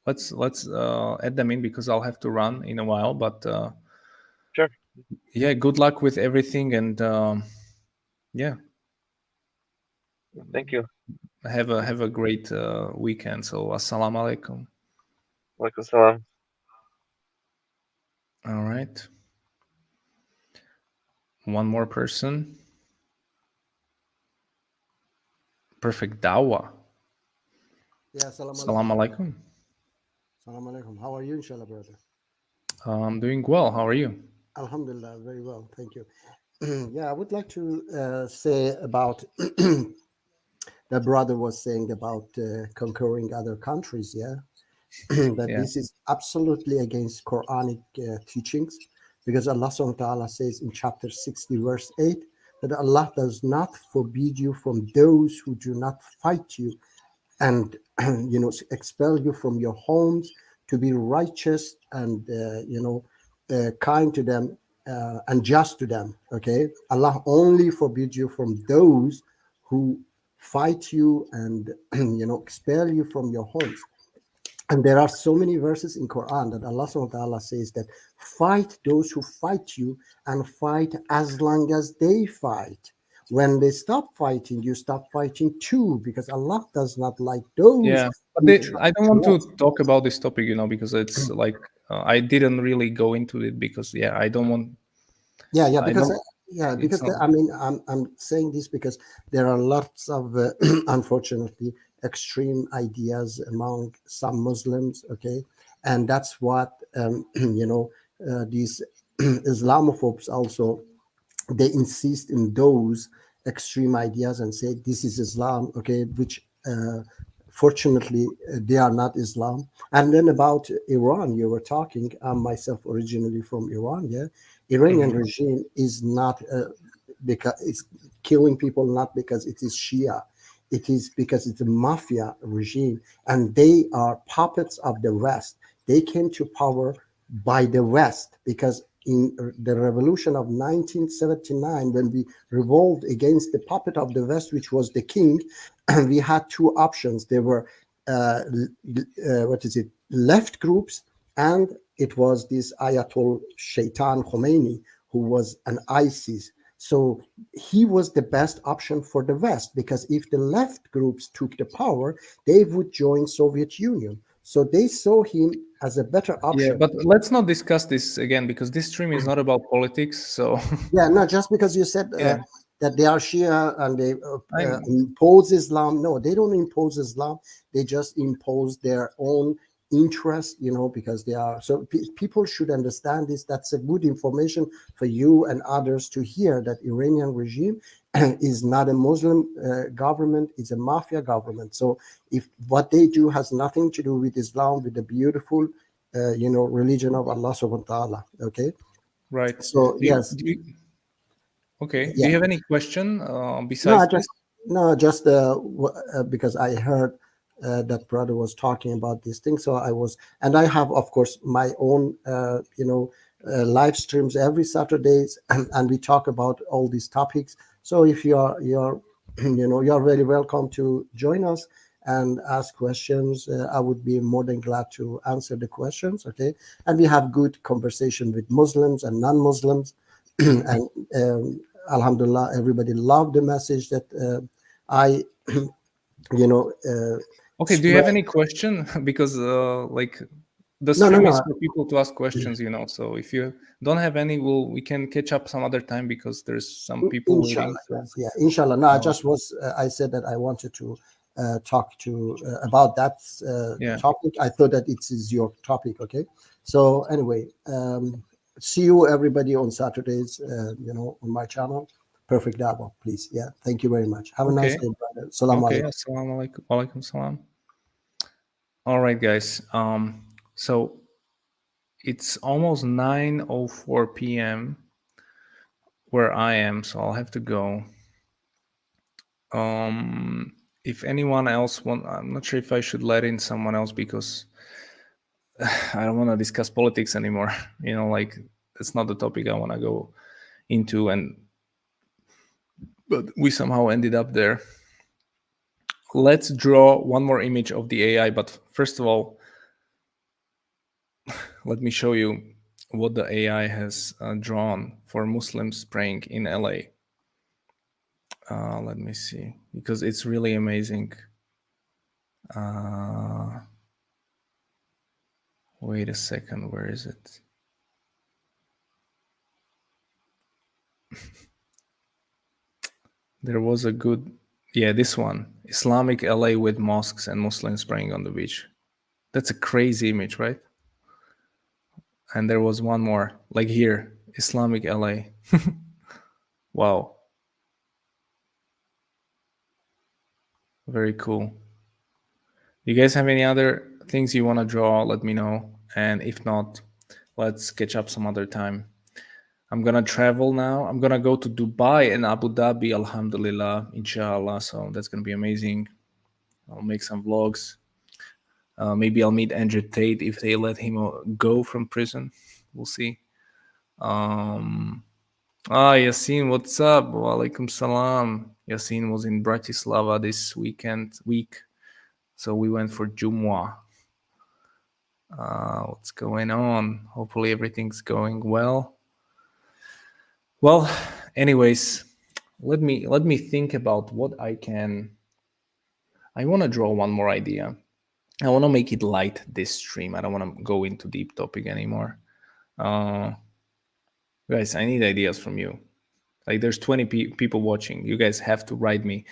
let's add them in because I'll have to run in a while. But Sure. yeah, good luck with everything, and yeah, Thank you. have a great weekend. So, assalamu alaikum. Walaikum salam. All right, one more person. Perfect dawa. Yeah, salam Assalamu alaikum. alaikum. Salam alaikum. How are you, inshallah, brother? I'm doing well. How are you? Alhamdulillah, very well. Thank you. Yeah, I would like to say about the brother was saying about conquering other countries. Yeah, that Yeah. this is absolutely against Quranic teachings because Allah subhanahu wa ta'ala says in chapter 60, verse 8, that Allah does not forbid you from those who do not fight you and expel you from your homes to be righteous and kind to them and just to them. Okay, Allah only forbids you from those who fight you and expel you from your homes. And there are so many verses in Quran that Allah subhanahu wa ta'ala says that fight those who fight you and fight as long as they fight. When they stop fighting, you stop fighting too, because Allah does not like those Yeah, but who try I don't want to. to talk about this topic, because it's like I didn't really go into it because yeah, I don't want. Yeah, I because don't. It's not. I mean, I'm saying this because there are lots of unfortunately extreme ideas among some Muslims. Okay, and that's what these Islamophobes also, they insist in those extreme ideas and say this is Islam, okay, which fortunately they are not Islam. And then about Iran, you were talking. I'm myself originally from Iran. Yeah, Iranian Mhm. regime is not because it's killing people not because it is Shia. It is because it's a mafia regime, and they are puppets of the West. They came to power by the West because in the revolution of 1979, when we revolted against the puppet of the West, which was the king, we had two options. There were what is it, left groups, and it was this Ayatollah Shaitan Khomeini, who was an ISIS. So he was the best option for the West, because if the left groups took the power, they would join Soviet Union. So they saw him as a better Yeah, option. but let's not discuss this again because this stream is not about politics. So Yeah, no, just because you said yeah, that they are Shia and they I'm. impose Islam. No, they don't impose Islam. They just impose their own interest, because they are. So people should understand this. That's a good information for you and others to hear, that Iranian regime is not a Muslim government. It's a mafia government. So if what they do has nothing to do with Islam, with the beautiful, religion of Allah subhanahu wa ta'ala. Okay. Right. So yes. Okay. Do Yeah. you have any question No, besides this? just because I heard that brother was talking about these things, so I was, and I have, of course, my own, live streams every Saturdays, and we talk about all these topics. So if you're, you're very welcome to join us and ask questions. I would be more than glad to answer the questions. Okay, and we have good conversation with Muslims and non-Muslims, and Alhamdulillah, everybody loved the message that I, you know, Okay. Do you spread. have any question? Because like the No, no, stream no. is for people to ask questions, so if you don't have any, we can catch up some other time because there's some people waiting. Inshallah, yes, yeah, inshallah. No, I just was. I said that I wanted to talk to about that Yeah. topic. I thought that it is your topic. Okay. So anyway, see you everybody on Saturdays. On my channel. Perfect Dabo, please. Yeah. Thank you very much. Have a nice Okay. day, brother. Salam Okay. alaikum. Assalamu alaikum. Walaikum salam. All right, guys. So it's almost 9:04 p.m. where I am, so I'll have to go. If anyone else I'm not sure if I should let in someone else because I don't want to discuss politics anymore. Like that's not the topic I want to go into, but we somehow ended up there. Let's draw one more image of the AI, but first of all, let me show you what the AI has drawn for Muslims praying in LA. Let me see, because it's really amazing. Wait a second, where is it? There was a good, this one, Islamic LA with mosques and Muslims praying on the beach. That's a crazy image, right? And there was one more, like here, Islamic LA. Wow. Very cool. You guys have any other things you want to draw? Let me know. And if not, let's catch up some other time. I'm going to travel now. I'm going to go to Dubai and Abu Dhabi, alhamdulillah, inshallah. So that's going to be amazing. I'll make some vlogs. Maybe I'll meet Andrew Tate if they let him go from prison. We'll see. Yasin, what's up? Walaikum salam. Yasin was in Bratislava this week. So we went for Jumu'ah. What's going on? Hopefully everything's going well. Well, anyways, let me think about what I want to draw one more idea. I want to make it light this stream. I don't want to go into deep topic anymore. Guys, I need ideas from you. Like there's 20 people watching. You guys have to write me.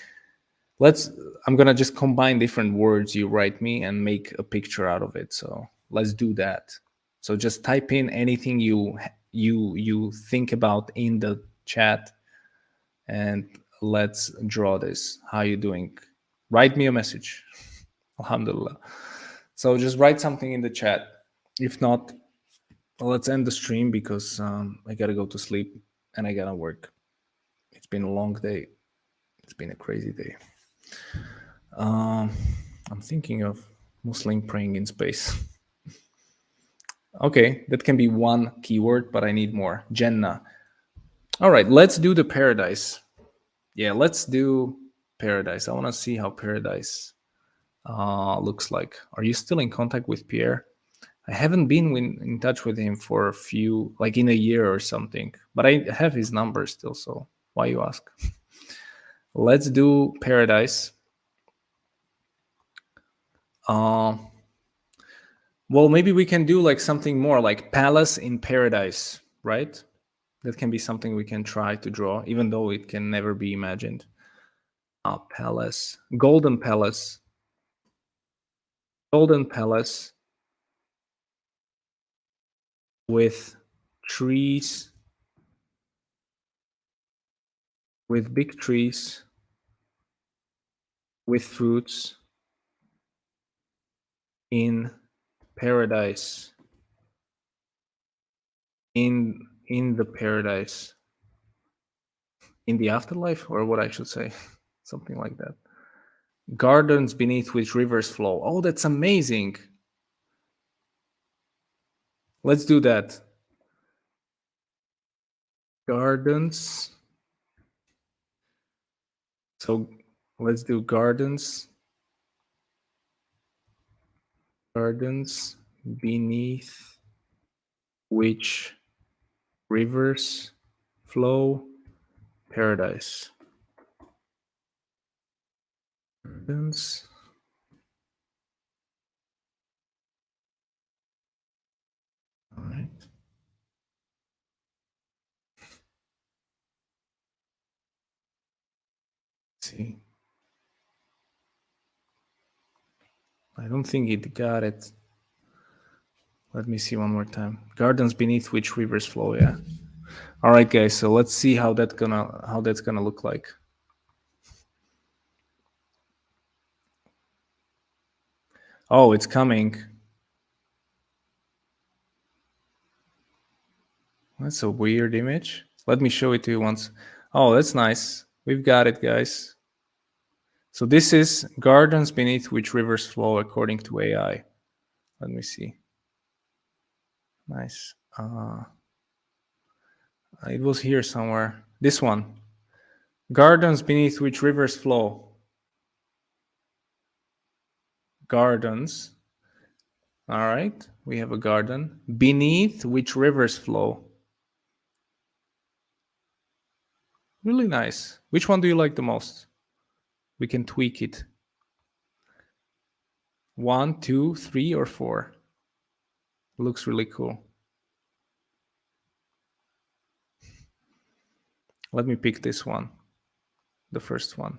I'm going to just combine different words you write me and make a picture out of it. So let's do that. So just type in anything you think about in the chat and let's draw this. How you doing? Write me a message. Alhamdulillah. So just write something in the chat. If not, let's end the stream because I gotta go to sleep and I gotta work. It's been a long day. It's been a crazy day. I'm thinking of Muslim praying in space. Okay, that can be one keyword, but I need more. Jannah. All right, let's do the paradise. Yeah, let's do paradise. I want to see how paradise looks like. Are you still in contact with Pierre? I haven't been in touch with him for in a year or something, but I have his number still, so why you ask? Let's do paradise. Well, maybe we can do like something more like palace in paradise, right? That can be something we can try to draw, even though it can never be imagined. Palace, golden palace with trees, with big trees, with fruits in paradise, in the paradise, in the afterlife, or what I should say, something like that. Gardens beneath which rivers flow. Oh, that's amazing. Let's do that. Gardens. So let's do gardens. Gardens beneath which rivers flow. Paradise. Gardens see. I don't think it got it. Let me see one more time. Gardens beneath which rivers flow. Yeah. All right, guys. So let's see how that's gonna look like. Oh, it's coming. That's a weird image. Let me show it to you once. Oh, that's nice. We've got it, guys. So this is gardens beneath which rivers flow according to AI. Let me see. Nice. It was here somewhere. This one. Gardens beneath which rivers flow. Gardens. All right. We have a garden. Beneath which rivers flow. Really nice. Which one do you like the most? We can tweak it. 1, 2, 3, or 4. Looks really cool. Let me pick this one. The first one.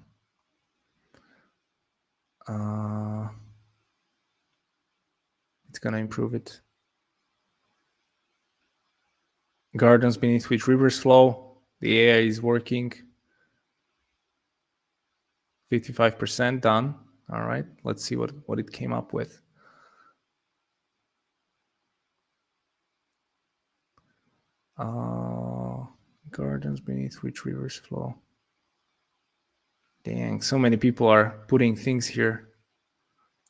It's gonna improve it. Gardens beneath which rivers flow. The AI is working. 55% done. All right. Let's see what it came up with. Gardens beneath which rivers flow. Dang, so many people are putting things here.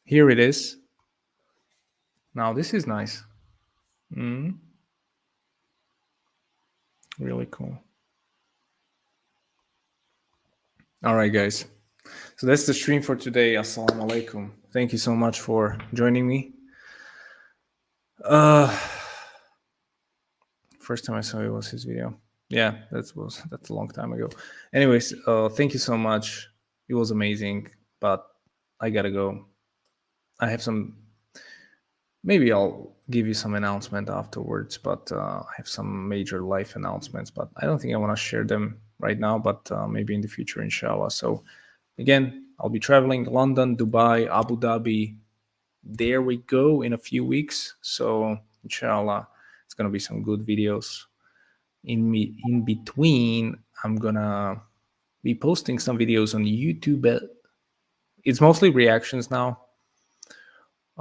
Here it is. Now this is nice. Really cool. All right, guys. So that's the stream for today. Assalamu alaikum. Thank you so much for joining me. First time I saw it was his video. Yeah, that's a long time ago. Anyways, thank you so much. It was amazing, but I gotta go. I have some. Maybe I'll give you some announcement afterwards, but I have some major life announcements, but I don't think I want to share them right now, but maybe in the future, inshallah. So again, I'll be traveling London, Dubai, Abu Dhabi. There we go in a few weeks. So inshallah, it's gonna be some good videos. In between, I'm gonna be posting some videos on YouTube. It's mostly reactions now.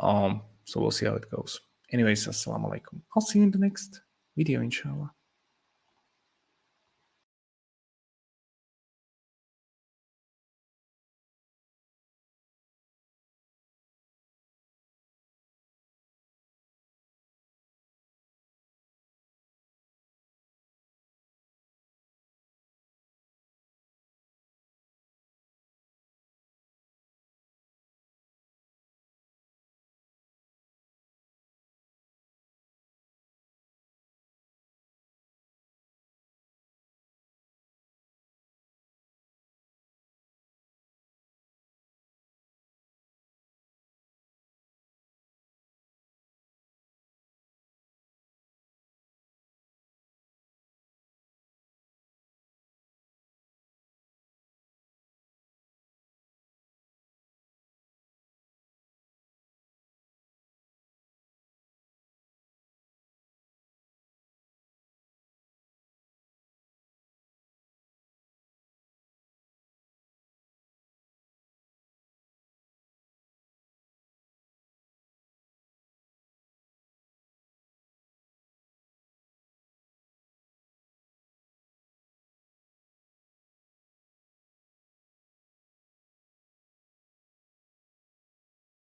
So we'll see how it goes. Anyways, assalamu alaikum. I'll see you in the next video, inshallah.